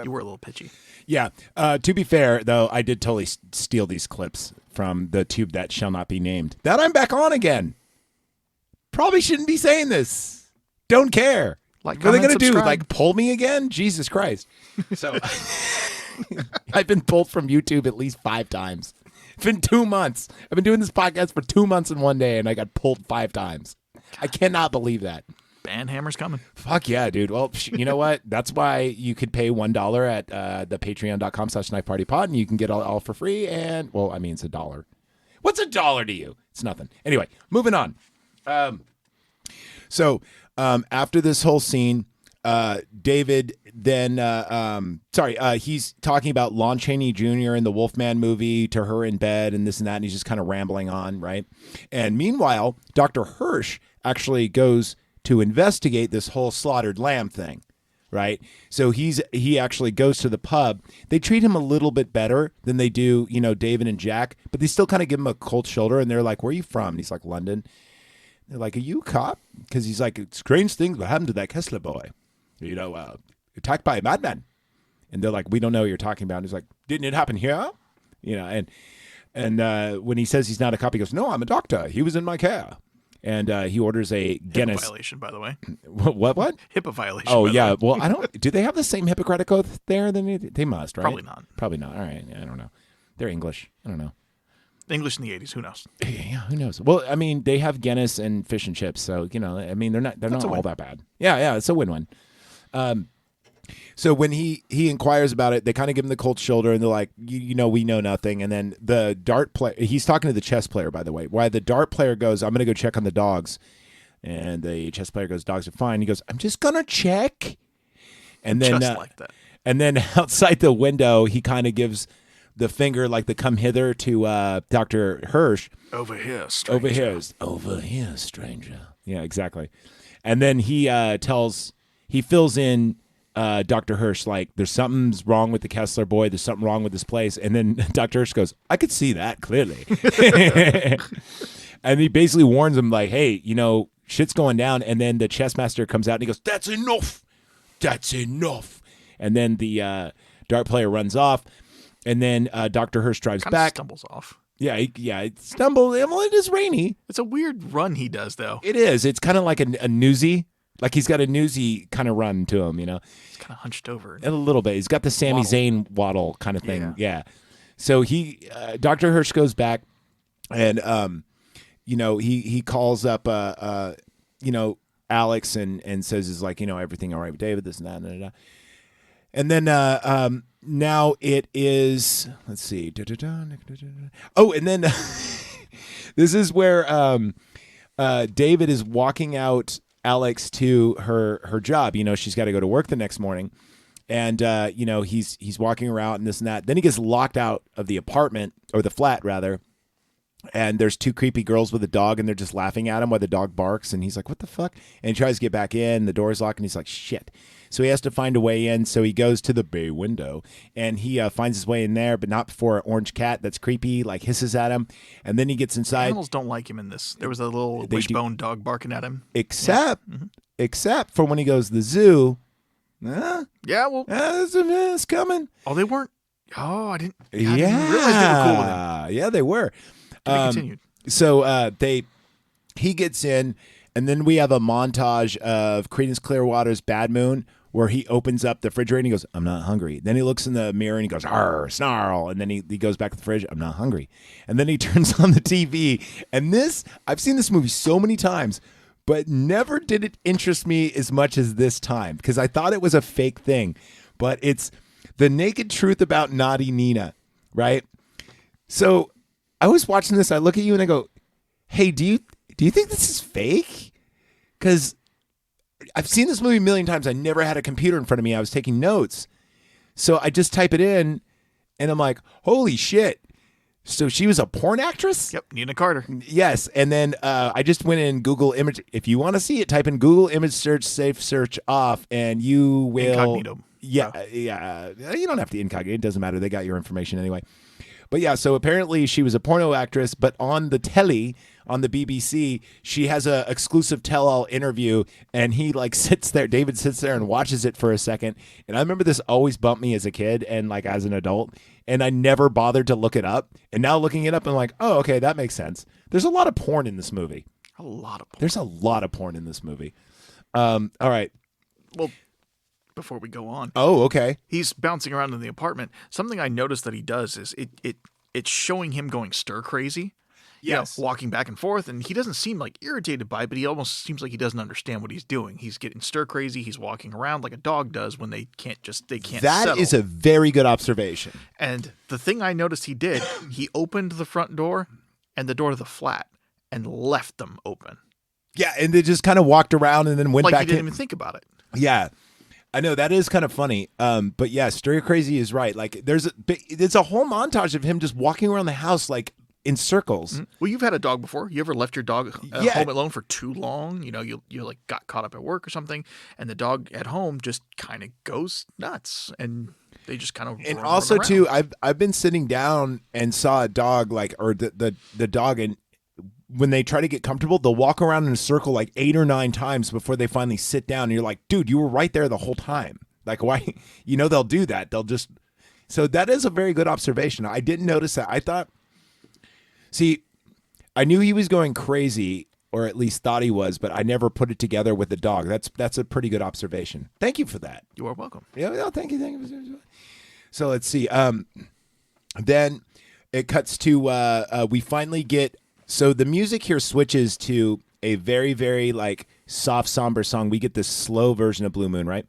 You were a little pitchy. Yeah. To be fair, though, I did totally steal these clips from the tube that shall not be named. That I'm back on again. Probably shouldn't be saying this. Don't care. Like, what are they comment, going to do? subscribe. Like, pull me again? Jesus Christ. So I've been pulled from YouTube at least 5 times. It's been 2 months. I've been doing this podcast for 2 months and 1 day, and I got pulled 5 times. I cannot believe that. Bandhammer's coming. Fuck yeah, dude. Well, you know what? That's why you could pay $1 at the patreon.com/knifepartypod, and you can get all for free. And, well, I mean, it's $1. What's $1 to you? It's nothing. Anyway, moving on. So after this whole scene, David then, he's talking about Lon Chaney Jr. in the Wolfman movie to her in bed and this and that, and he's just kind of rambling on, right? And meanwhile, Dr. Hirsch actually goes to investigate this whole slaughtered lamb thing, right? So he actually goes to the pub. They treat him a little bit better than they do, David and Jack, but they still kind of give him a cold shoulder, and they're like, "Where are you from?" And he's like, "London." They're like, "Are you a cop?" Because he's like, "Strange things will happen to that Kessler boy, attacked by a madman." And they're like, "We don't know what you're talking about." And he's like, "Didn't it happen here?" And when he says he's not a cop, he goes, "No, I'm a doctor. He was in my care." And he orders a Guinness. HIPAA violation, by the way. What? HIPAA violation. Oh, by the yeah. way. Well, I don't. Do they have the same Hippocratic Oath there? They must, right? Probably not. Probably not. All right. Yeah, I don't know. They're English. I don't know. English in the 80s. Who knows? Yeah, who knows? Well, I mean, they have Guinness and fish and chips, so I mean, they're not all that bad. Yeah, it's a win-win. So when he inquires about it, they kind of give him the cold shoulder, and they're like, we know nothing. And then the dart player, he's talking to the chess player, by the way. Why the dart player goes, "I'm going to go check on the dogs," and the chess player goes, "Dogs are fine." He goes, "I'm just going to check," and then Just like that. And then outside the window, he kind of gives the finger, like the "come hither" to Dr. Hirsch. Over here, stranger. Over here, stranger. Yeah, exactly. And then he fills in Dr. Hirsch, like, "There's something's wrong with the Kessler boy. There's something wrong with this place." And then Dr. Hirsch goes, "I could see that clearly." And he basically warns him, like, "Hey, shit's going down." And then the chess master comes out and he goes, "That's enough. That's enough." And then the dart player runs off. And then Dr. Hirsch drives Kind back. of stumbles off. Yeah, it stumbled. Well, it is rainy. It's a weird run he does, though. It is. It's kind of like a newsie. Like he's got a newsy kind of run to him, He's kind of hunched over. A little bit. He's got the Sami Zayn waddle kind of thing. Yeah. So Dr. Hirsch goes back, and he calls up Alex and says is like, everything all right with David, this and that, and and then now it is, let's see. Oh, and then this is where David is walking out Alex to her job. She's got to go to work the next morning. And, he's walking around and this and that. Then he gets locked out of the apartment, or the flat, rather. And there's two creepy girls with a dog, and they're just laughing at him while the dog barks. And he's like, what the fuck? And he tries to get back in. The door's locked, and he's like, shit. So he has to find a way in. So he goes to the bay window, and he finds his way in there, but not before an orange cat that's creepy, like hisses at him. And then he gets inside. Animals don't like him in this. There was a little wishbone dog barking at him. Except for when he goes to the zoo. Yeah, well, it's coming. Oh, they weren't. Oh, I didn't Yeah, realize they were cool with him. Yeah, they were. To be continued. So he gets in, and then we have a montage of Creedence Clearwater's Bad Moon, where he opens up the refrigerator and he goes, I'm not hungry. Then he looks in the mirror and he goes, arr, snarl. And then he goes back to the fridge, I'm not hungry. And then he turns on the TV. And I've seen this movie so many times, but never did it interest me as much as this time, because I thought it was a fake thing. But it's the naked truth about Naughty Nina, right? So I was watching this. I look at you and I go, hey, do you think this is fake? Because I've seen this movie a million times. I never had a computer in front of me. I was taking notes. So I just type it in and I'm like, holy shit. So she was a porn actress? Yep, Nina Carter. Yes. And then I just went in Google image. If you want to see it, type in Google image search, safe search off, and you will. Incognito. Yeah. Yeah. You don't have to incognito. It doesn't matter. They got your information anyway. But yeah, so apparently she was a porno actress, but on the telly, on the BBC, she has a exclusive tell-all interview, and he sits there, David sits there and watches it for a second. And I remember this always bumped me as a kid and as an adult, and I never bothered to look it up. And now looking it up, I'm like, oh, okay, that makes sense. There's a lot of porn in this movie. A lot of porn. There's a lot of porn in this movie. All right. Well, before we go on. Oh, okay. He's bouncing around in the apartment. Something I noticed that he does is it's showing him going stir crazy. Yes. Walking back and forth, and he doesn't seem irritated by it, but he almost seems like he doesn't understand what he's doing. He's getting stir crazy. He's walking around like a dog does when they can't That settle. is a very good observation. And the thing I noticed he did, he opened the front door and the door to the flat and left them open. Yeah, and they just kind of walked around and then went back he didn't in. even think about it. Yeah. I know that is kind of funny. But yeah, stir crazy is right. There's a whole montage of him just walking around the house in circles. Mm-hmm. Well, you've had a dog before. You ever left your dog home alone for too long? You got caught up at work or something, and the dog at home just kind of goes nuts, and they just kind of. And also too, I've been sitting down and saw a dog or the dog, and when they try to get comfortable, they'll walk around in a circle 8 or 9 times before they finally sit down. And you're like, dude, you were right there the whole time. Why? They'll do that. They'll just. So that is a very good observation. I didn't notice that. I thought. See, I knew he was going crazy, or at least thought he was, but I never put it together with the dog. That's a pretty good observation. Thank you for that. You are welcome. Yeah, thank you. So let's see. Then it cuts to we finally get. So the music here switches to a very, very soft, somber song. We get this slow version of Blue Moon, right?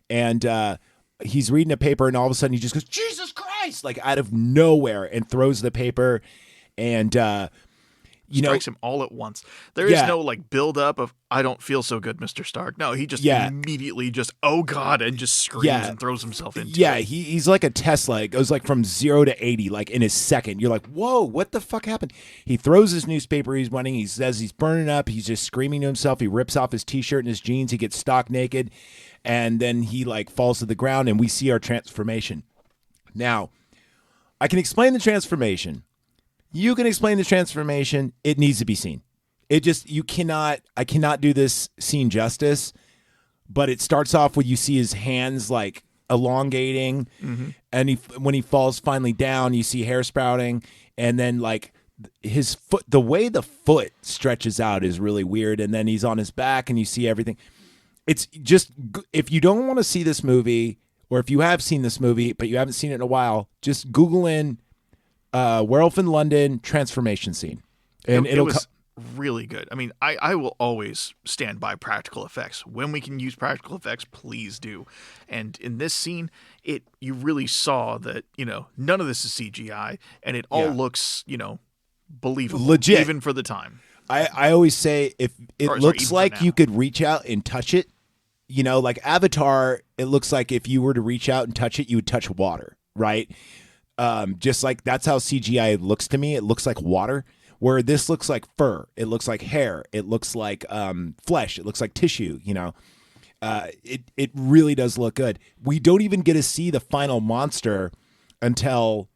And he's reading a paper, and all of a sudden he just goes, Jesus Christ, out of nowhere, and throws the paper. And strikes him all at once. There is no build up of I don't feel so good, Mr. Stark. No, he just immediately oh God, and just screams and throws himself into it. He's like a Tesla. It goes from 0 to 80 in a second. You're like, whoa, what the fuck happened? He throws his newspaper he's running. He says he's burning up. He's just screaming to himself. He rips off his t-shirt and his jeans. He gets stock naked, and then he falls to the ground, and we see our transformation. Now, I can explain the transformation. You can explain the transformation. It needs to be seen. I cannot do this scene justice, but it starts off with you see his hands elongating, and when he falls finally down, you see hair sprouting, and then his foot, the way the foot stretches out is really weird, and then he's on his back and you see everything. It's just, if you don't want to see this movie, or if you have seen this movie but you haven't seen it in a while, just Google in Werewolf in London transformation scene, and really good. I mean, I will always stand by practical effects. When we can use practical effects, please do. And in this scene, you really saw that, none of this is CGI, and it all looks, believable. Legit. Even for the time. I always say if it looks even like for now. you could reach out and touch it, like Avatar, it looks like if you were to reach out and touch it, you would touch water, right? Just like that's how CGI looks to me. It looks like water, where this looks like fur. It looks like hair. It looks like flesh. It looks like tissue, It really does look good. We don't even get to see the final monster until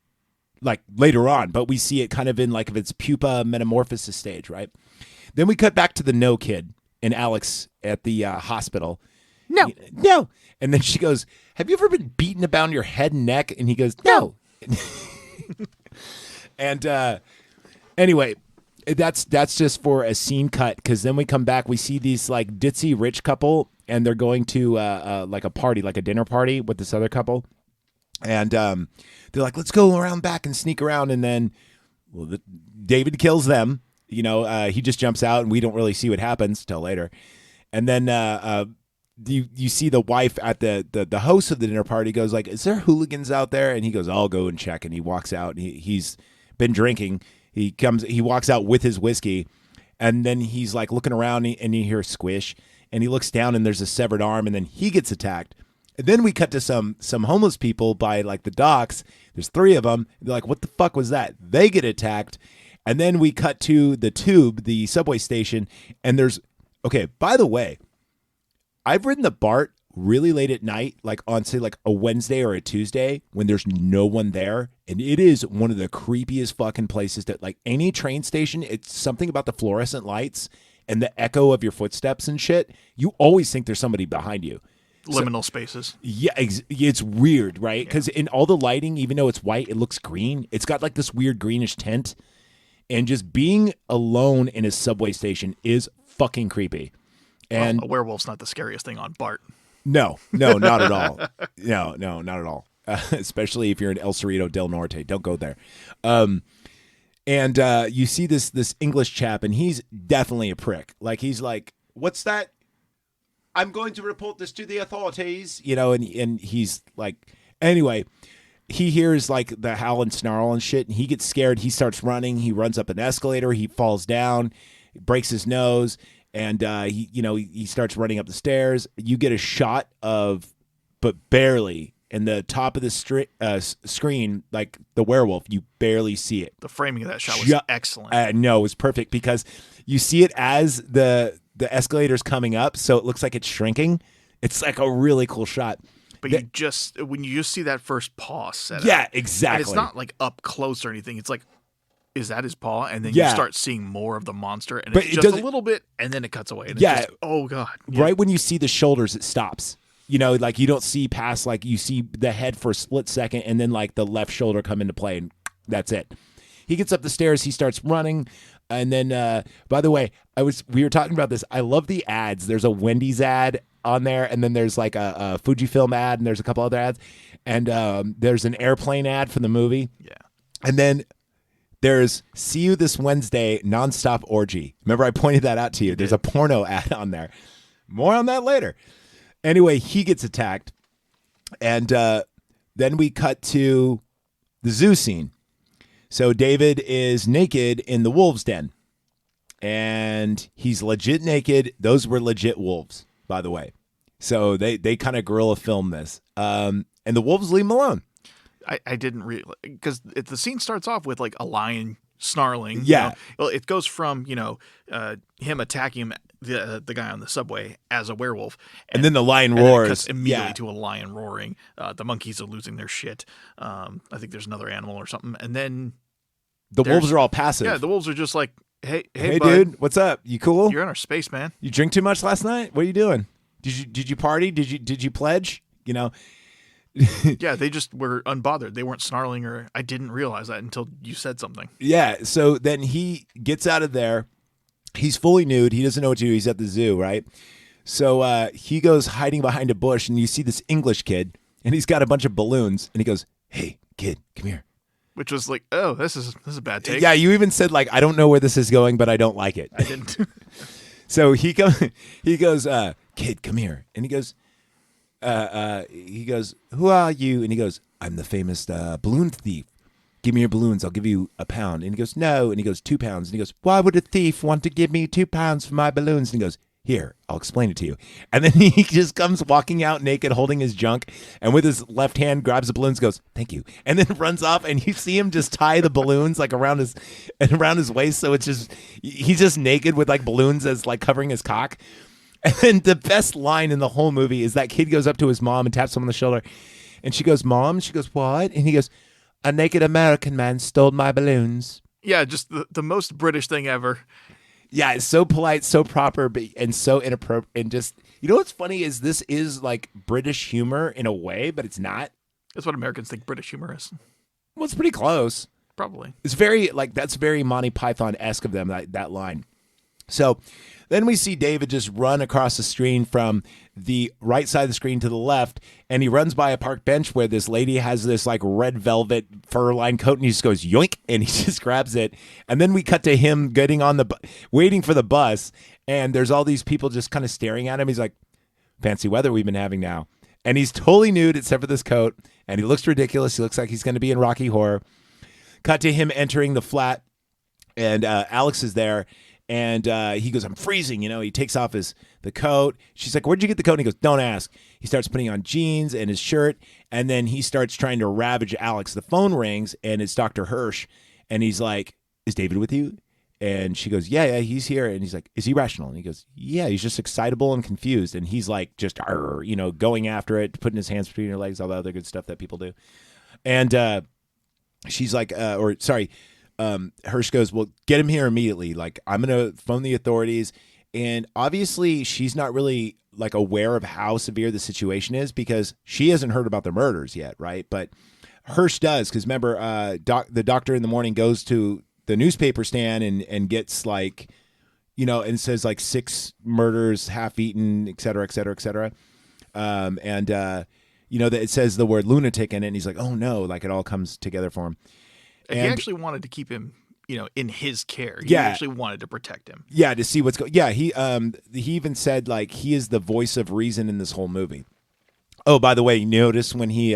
like later on, but we see it kind of in like its pupa metamorphosis stage, right? Then we cut back to the No Kid and Alex at the hospital. No. And then she goes, "Have you ever been beaten about your head and neck?" And he goes, "No." And anyway, that's just for a scene cut, because then we come back, we see these like ditzy rich couple, and they're going to like a party, like a dinner party with this other couple. And they're like, "Let's go around back and sneak around." And then David kills them. He just jumps out, and we don't really see what happens till later. And then you see the wife at the host of the dinner party goes like, "Is there hooligans out there?" And he goes, "I'll go and check." And he walks out, and he's been drinking. He walks out with his whiskey, and then he's like looking around, and you hear a squish, and he looks down, and there's a severed arm, and then he gets attacked. And then we cut to some homeless people by like the docks. There's 3 of them. They're like, "What the fuck was that?" They get attacked. And then we cut to the Tube, the subway station, and okay, by the way, I've ridden the BART really late at night, like on say like a Wednesday or a Tuesday when there's no one there. And it is one of the creepiest fucking places that, like, any train station, it's something about the fluorescent lights and the echo of your footsteps and shit. You always think there's somebody behind you. Liminal spaces. Yeah, it's weird, right? Because in all the lighting, even though it's white, it looks green. It's got like this weird greenish tint. And just being alone in a subway station is fucking creepy. And a werewolf's not the scariest thing on BART. No, not at all. No, not at all. Especially if you're in El Cerrito del Norte. Don't go there. And you see this English chap, and he's definitely a prick. Like, he's like, "What's that? I'm going to report this to the authorities." And he's like, anyway, he hears like the howl and snarl and shit, and he gets scared. He starts running. He runs up an escalator. He falls down, breaks his nose, and he starts running up the stairs. You get a shot of, but barely, in the top of the screen, like the werewolf, you barely see it. The framing of that shot was excellent. No, it was perfect, because you see it as the escalator's coming up, so it looks like it's shrinking. It's like a really cool shot. But when you just see that first paw set up. Yeah, exactly. And it's not like up close or anything. It's like, is that his paw? And then you start seeing more of the monster, and it's just a little bit, and then it cuts away. And it's just, oh God. Yeah. Right when you see the shoulders, it stops. Like you don't see past, like you see the head for a split second, and then like the left shoulder come into play, and that's it. He gets up the stairs, he starts running. And then, by the way, we were talking about this. I love the ads. There's a Wendy's ad on there, and then there's like a Fujifilm ad, and there's a couple other ads, and there's an airplane ad for the movie. Yeah. And then there's "See You This Wednesday" nonstop orgy. Remember, I pointed that out to you. There's a porno ad on there. More on that later. Anyway, he gets attacked, and then we cut to the zoo scene. So David is naked in the wolves' den, and he's legit naked. Those were legit wolves, by the way. So they kind of guerrilla filmed this, and the wolves leave him alone. I didn't really, because the scene starts off with like a lion snarling. Yeah. Well, it goes from him attacking him, the guy on the subway, as a werewolf, and then the lion roars. roars. It cuts immediately to a lion roaring. The monkeys are losing their shit. I think there's another animal or something, and then the wolves are all passive. Yeah, the wolves are just like, hey, bud, dude, what's up? You cool? You're in our space, man. You drink too much last night? What are you doing? Did you party? Did you pledge? Yeah, they just were unbothered. They weren't snarling, or I didn't realize that until you said something. Yeah, so then he gets out of there. He's fully nude. He doesn't know what to do. He's at the zoo, right? So he goes hiding behind a bush, and you see this English kid, and he's got a bunch of balloons, and he goes, "Hey, kid, come here." Which was like, oh, this is a bad take. Yeah, you even said like, I don't know where this is going, but I don't like it. I didn't. So he goes, kid, come here, and he goes, who are you? And he goes, I'm the famous balloon thief. Give me your balloons. I'll give you £1. And he goes, no. And he goes, £2. And he goes, why would a thief want to give me £2 for my balloons? And he goes, here, I'll explain it to you. And then he just comes walking out naked, holding his junk, and with his left hand grabs the balloons, goes, thank you, and then runs off. And you see him just tie the balloons like around his waist, so it's just he's just naked with like balloons as like covering his cock. And then the best line in the whole movie is that kid goes up to his mom and taps him on the shoulder, and she goes, Mom? She goes, what? And he goes, a naked American man stole my balloons. Yeah, just the most British thing ever. Yeah, it's so polite, so proper, and so inappropriate. And just, you know what's funny is this is like British humor in a way, but it's not. That's what Americans think British humor is. Well, it's pretty close. Probably. It's very, like, that's very Monty Python-esque of them, that line. So then we see David just run across the screen from the right side of the screen to the left, and he runs by a park bench where this lady has this like red velvet fur-lined coat, and he just goes yoink, and he just grabs it. And then we cut to him getting on waiting for the bus, and there's all these people just kind of staring at him. He's like, fancy weather we've been having now. And he's totally nude except for this coat, and he looks ridiculous. He looks like he's going to be in Rocky Horror. Cut to him entering the flat, and Alex is there. And he goes, I'm freezing, he takes off the coat. She's like, where'd you get the coat? And he goes, don't ask. He starts putting on jeans and his shirt, and then he starts trying to ravage Alex. The phone rings, and it's Dr. Hirsch, and he's like, is David with you? And she goes, yeah, he's here. And he's like, is he rational? And he goes, yeah, he's just excitable and confused. And he's like, just, going after it, putting his hands between her legs, all the other good stuff that people do. And she's like, Hirsch goes, well, get him here immediately. Like, I'm going to phone the authorities. And obviously she's not really like aware of how severe the situation is because she hasn't heard about the murders yet. Right. But Hirsch does. Cause remember, the doctor in the morning goes to the newspaper stand and gets like, and says like 6 murders, half eaten, et cetera, et cetera, et cetera. That it says the word lunatic in it. And he's like, oh no, like it all comes together for him. And he actually wanted to keep him, in his care. He actually wanted to protect him. Yeah, to see what's going. Yeah, he even said like he is the voice of reason in this whole movie. Oh, by the way, you notice when he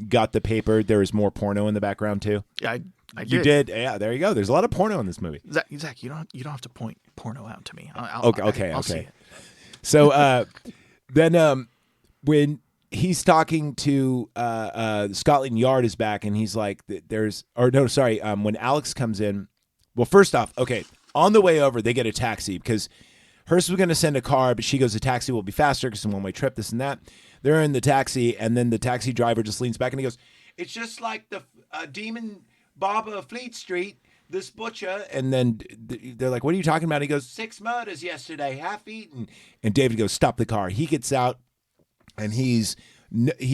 got the paper, there was more porno in the background too. Yeah, I did. You did. Yeah, there you go. There's a lot of porno in this movie. Zach, you don't have to point porno out to me. Okay. See it. So then when he's talking to Scotland Yard is back, and he's like, when Alex comes in, well, first off, okay, on the way over, they get a taxi because Hearst was going to send a car, but she goes, the taxi will be faster because it's a one-way trip, this and that. They're in the taxi, and then the taxi driver just leans back and he goes, it's just like the demon barber of Fleet Street, this butcher. And then they're like, what are you talking about? He goes, 6 murders yesterday, half eaten. And David goes, stop the car. He gets out. And he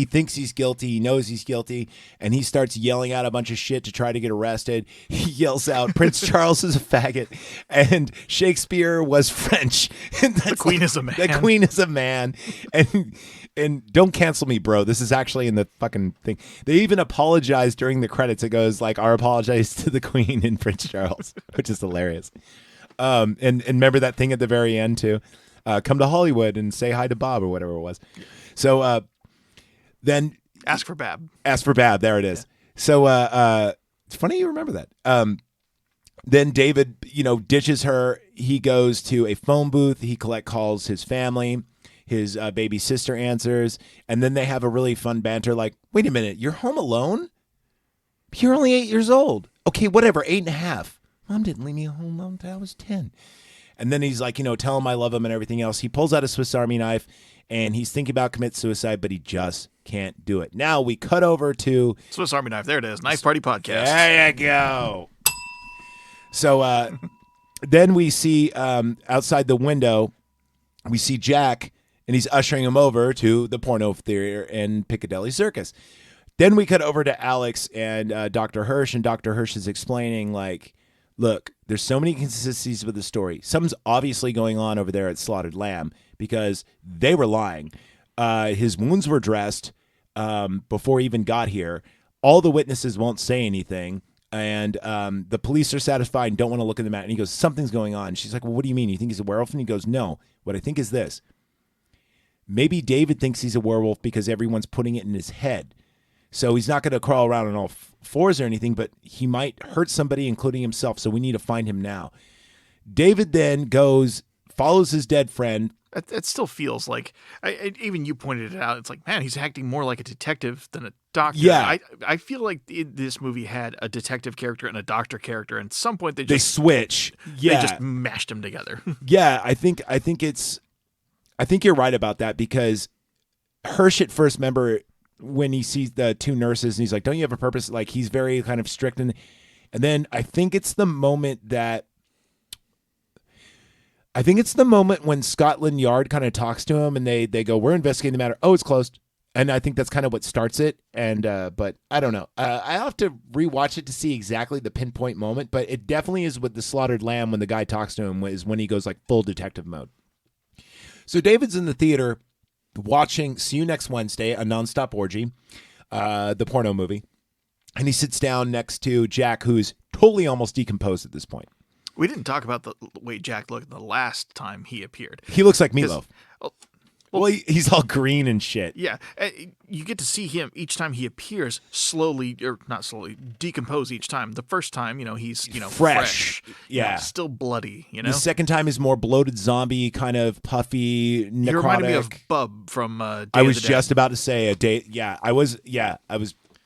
thinks he's guilty. He knows he's guilty. And he starts yelling out a bunch of shit to try to get arrested. He yells out, Prince Charles is a faggot. And Shakespeare was French. And the Queen is a man. The Queen is a man. And don't cancel me, bro. This is actually in the fucking thing. They even apologize during the credits. It goes like, our apologize to the Queen and Prince Charles, which is hilarious. And remember that thing at the very end, too? Come to Hollywood and say hi to Bob or whatever it was. So then ask for Bab. Ask for Bab. There it is. Yeah. So it's funny you remember that. Then David, ditches her. He goes to a phone booth. He calls his family. His baby sister answers. And then they have a really fun banter like, wait a minute, you're home alone? You're only 8 years old. Okay, whatever, 8.5. Mom didn't leave me home until I was 10. And then he's like, tell him I love him and everything else. He pulls out a Swiss Army knife. And he's thinking about commit suicide, but he just can't do it. Now we cut over to Swiss Army Knife. There it is. Knife Party Podcast. There you go. So then we see outside the window, we see Jack, and he's ushering him over to the porno theater in Piccadilly Circus. Then we cut over to Alex and Dr. Hirsch, and Dr. Hirsch is explaining, like, look, there's so many consistencies with the story. Something's obviously going on over there at Slaughtered Lamb because they were lying. His wounds were dressed before he even got here. all the witnesses won't say anything. And the police are satisfied and don't want to look at the mat. And he goes, something's going on. She's like, well, what do you mean? You think he's a werewolf? And he goes, no. What I think is this. Maybe David thinks he's a werewolf because everyone's putting it in his head. So he's not going to crawl around on all fours or anything, but he might hurt somebody, including himself. So we need to find him now. David then goes, follows his dead friend. It still feels like, even you pointed it out, it's like, man, he's acting more like a detective than a doctor. Yeah. I feel like this movie had a detective character and a doctor character, and at some point They switch. Yeah. They just mashed them together. Yeah, I think you're right about that, because Hirsch at first, remember when he sees the two nurses and he's like, don't you have a purpose? Like, he's very kind of strict. And then I think it's the moment when Scotland Yard kind of talks to him and they go, we're investigating the matter. Oh, it's closed. And I think that's kind of what starts it. And but I don't know. I have to rewatch it to see exactly the pinpoint moment. But it definitely is with the slaughtered lamb when the guy talks to him, is when he goes like full detective mode. So David's in the theater watching See You Next Wednesday, a nonstop orgy, the porno movie. And he sits down next to Jack, who's totally almost decomposed at this point. We didn't talk about the way Jack looked the last time he appeared. He looks like Meatloaf. Well, he's all green and shit. Yeah. You get to see him each time he appears slowly, or not slowly, decompose each time. The first time, he's, fresh. Yeah. Still bloody, The second time is more bloated zombie, kind of puffy, necrotic. You reminded me of Bub from Day I was of the Dead. just about to say a day. Yeah, I was.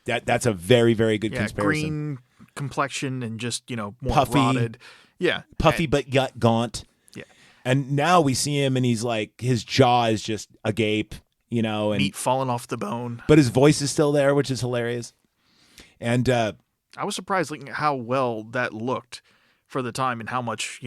That's a very, very good comparison. Green complexion and just, more puffy, rotted. Yeah. Puffy, but gaunt. Yeah. And now we see him and he's like, his jaw is just agape, and meat falling off the bone. But his voice is still there, which is hilarious. And I was surprised how well that looked for the time and how much,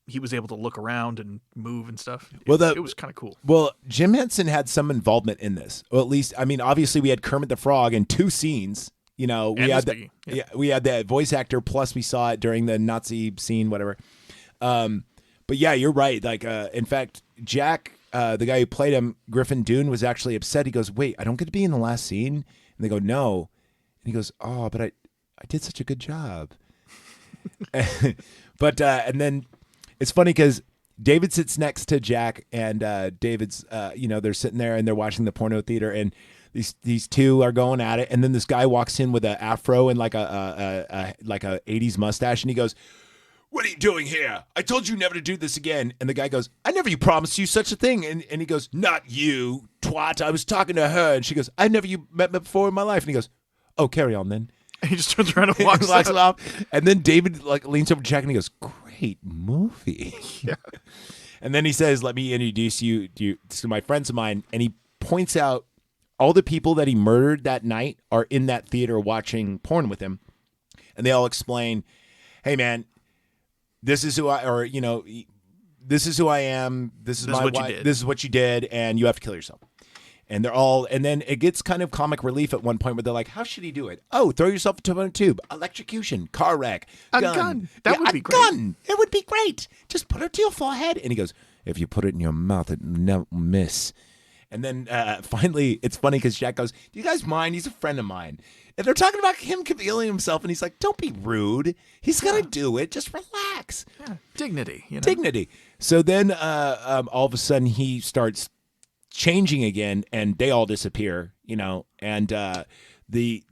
he was able to look around and move and stuff. It was kind of cool. Well, Jim Henson had some involvement in this. Or at least, obviously we had Kermit the Frog in 2 scenes. We had that voice actor, plus we saw it during the Nazi scene, whatever. But yeah, you're right. Like, in fact, Jack, the guy who played him, Griffin Dunne, was actually upset. He goes, wait, I don't get to be in the last scene? And they go, no. And he goes, oh, but I did such a good job. But, and then it's funny because David sits next to Jack, and David's, they're sitting there and they're watching the porno theater, and these two are going at it, and then this guy walks in with an afro and like a 80s mustache, and he goes, what are you doing here? I told you never to do this again. And the guy goes, I never promised you such a thing. And he goes, not you, twat. I was talking to her. And she goes, I never met me before in my life. And he goes, oh, carry on then. And he just turns around and walks off. And then David leans over to Jack and he goes, great movie. Yeah. And then he says, let me introduce you to my friends of mine. And he points out all the people that he murdered that night are in that theater watching porn with him. And they all explain, hey, man, this is who I am. This is my wife. This is what you did, and you have to kill yourself. And then it gets kind of comic relief at one point where they're like, how should he do it? Oh, throw yourself into a tube, electrocution, car wreck, gun. That would be great. Gun. It would be great. Just put it to your forehead. And he goes, if you put it in your mouth, it never miss. And then finally, it's funny because Jack goes, do you guys mind? He's a friend of mine. And they're talking about him killing himself, and he's like, don't be rude. He's going to do it. Just relax. Yeah. Dignity. Dignity. So then all of a sudden he starts changing again, and they all disappear, and the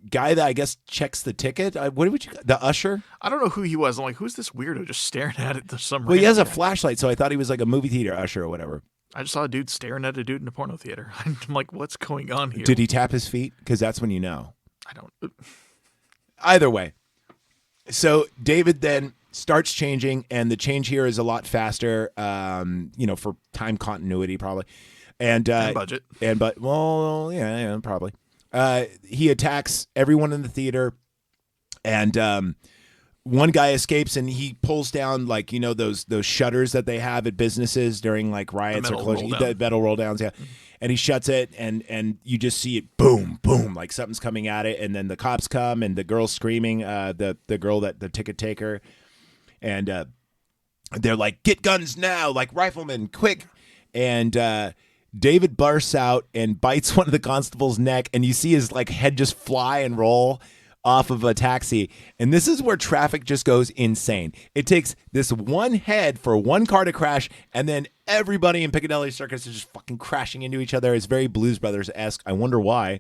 guy that I guess checks the ticket, the usher? I don't know who he was. I'm like, who's this weirdo just staring at it? Well, he has a flashlight, so I thought he was like a movie theater usher or whatever. I just saw a dude staring at a dude in a porno theater. I'm like, what's going on here? Did he tap his feet? Because that's when you know. I don't. Either way. So David then starts changing, and the change here is a lot faster, for time continuity probably. And budget. Probably. He attacks everyone in the theater, and one guy escapes, and he pulls down those shutters that they have at businesses during like riots or closing, metal roll downs, yeah. And he shuts it, and you just see it boom, boom, like something's coming at it, and then the cops come, and the girl's screaming, the girl the ticket taker, and they're like, get guns now, like riflemen, quick, and David bursts out and bites one of the constable's neck, and you see his like head just fly and roll off of a taxi. And this is where traffic just goes insane. It takes this one head for one car to crash, and then everybody in Piccadilly Circus is just fucking crashing into each other. It's very Blues Brothers-esque. I wonder why.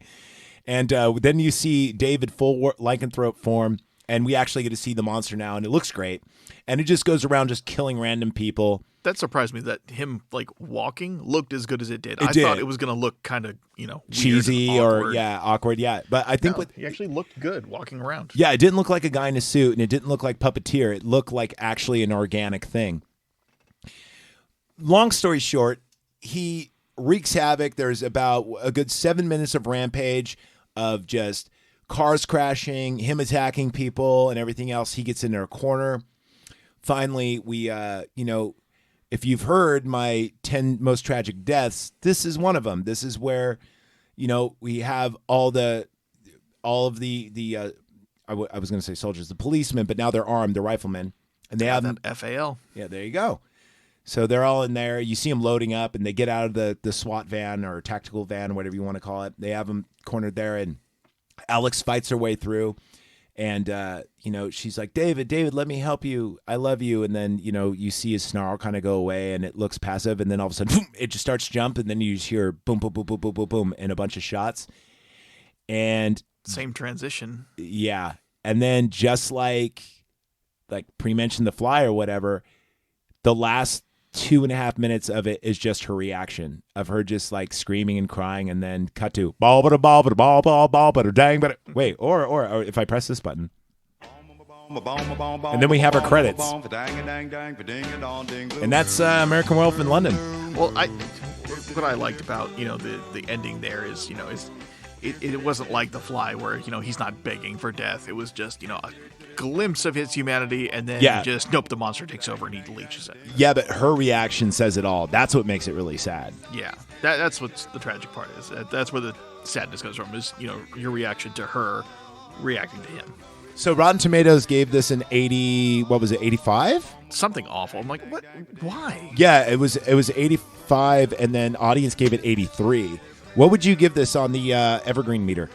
And then you see David full lycanthrope form, and we actually get to see the monster now, and it looks great. And it just goes around just killing random people. That surprised me that him like walking looked as good as it did. It I did. thought it was going to look kind of, weird Cheesy and awkward. or awkward. Yeah. But I think He actually looked good walking around. yeah, it didn't look like a guy in a suit, and it didn't look like puppeteer. It looked like actually an organic thing. Long story short, he wreaks havoc. There's about a good 7 minutes of rampage of just cars crashing, him attacking people, and everything else. He gets in their corner. Finally, we, if you've heard my 10 most tragic deaths, this is one of them. This is where, we have all of the I was going to say soldiers, the policemen, but now they're armed, the riflemen, and they have them. FAL. Yeah, there you go. So they're all in there. You see them loading up, and they get out of the SWAT van or tactical van, whatever you want to call it. They have them cornered there, and Alex fights her way through. And, she's like, David, let me help you. I love you. And then, you see his snarl kind of go away, and it looks passive. And then all of a sudden, boom, it just starts jumping. And then you just hear boom, boom, boom, boom, boom, boom, boom, and a bunch of shots. And same transition. Yeah. And then just like pre-mentioned The Fly or whatever, the last 2.5 minutes of it is just her reaction of her just like screaming and crying, and then cut to ball, but a ball, but a ball, ball, ball, but a dang, but wait, or if I press this button, and then we have our credits, and that's American Werewolf in London. Well, what I liked about the ending there is it wasn't like The Fly where he's not begging for death. It was just a glimpse of his humanity, and then just nope, the monster takes over and he leeches it. Yeah, but her reaction says it all. That's what makes it really sad. Yeah, that's what the tragic part is. That's where the sadness comes from. Is your reaction to her reacting to him. So Rotten Tomatoes gave this an 80. What was it? 85? Something awful. I'm like, what? Why? Yeah, it was 85, and then audience gave it 83. What would you give this on the Evergreen meter?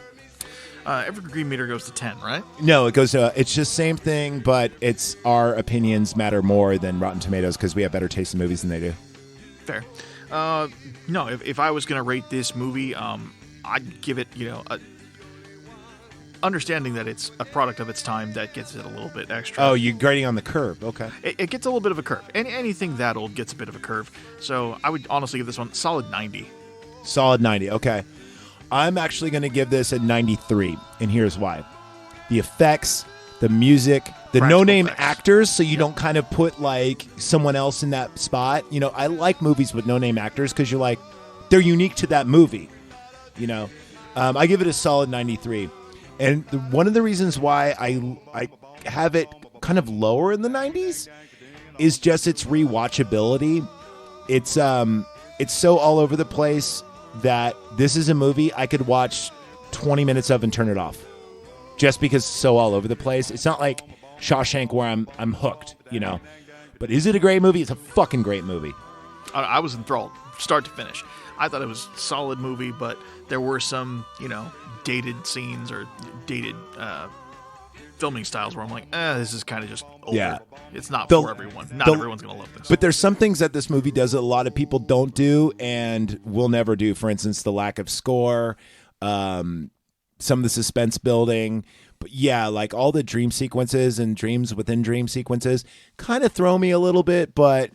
Evergreen meter goes to 10, right? No, it goes to, it's just same thing, but it's our opinions matter more than Rotten Tomatoes because we have better taste in movies than they do. Fair. No, if I was going to rate this movie, I'd give it, understanding that it's a product of its time, that gets it a little bit extra. Oh, you're grading on the curve. Okay. It gets a little bit of a curve. Anything that old gets a bit of a curve. So I would honestly give this one solid 90. Solid 90. Okay. I'm actually going to give this a 93, and here's why. The effects, the music, the Practical no-name effects. actors, so you don't kind of put, like, someone else in that spot. I like movies with no-name actors because you're like, they're unique to that movie. I give it a solid 93. And one of the reasons why I have it kind of lower in the 90s is just its rewatchability. It's so all over the place that this is a movie I could watch 20 minutes of and turn it off, just because it's so all over the place. It's not like Shawshank where I'm hooked, But is it a great movie? It's a fucking great movie. I was enthralled, start to finish. I thought it was a solid movie, but there were some, dated scenes or dated filming styles where I'm like, this is kind of just old. Yeah. It's not for everyone. Not everyone's going to love this. But there's some things that this movie does that a lot of people don't do and will never do. For instance, the lack of score, some of the suspense building. But yeah, like all the dream sequences and dreams within dream sequences kind of throw me a little bit, but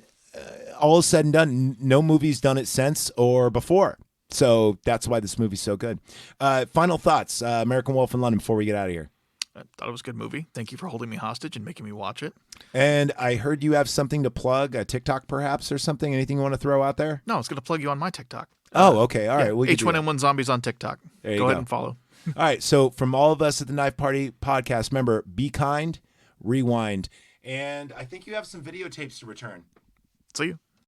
all is said and done, no movie's done it since or before. So that's why this movie's so good. Final thoughts, American Wolf in London, before we get out of here. I thought it was a good movie. Thank you for holding me hostage and making me watch it. And I heard you have something to plug, a TikTok perhaps or something. Anything you want to throw out there? No, I was going to plug you on my TikTok. Oh, okay. All right. Well, H1N1 Zombies on TikTok. There you go go. ahead and follow. All right. So from all of us at the Knife Party podcast, remember, be kind, rewind. And I think you have some videotapes to return. See you.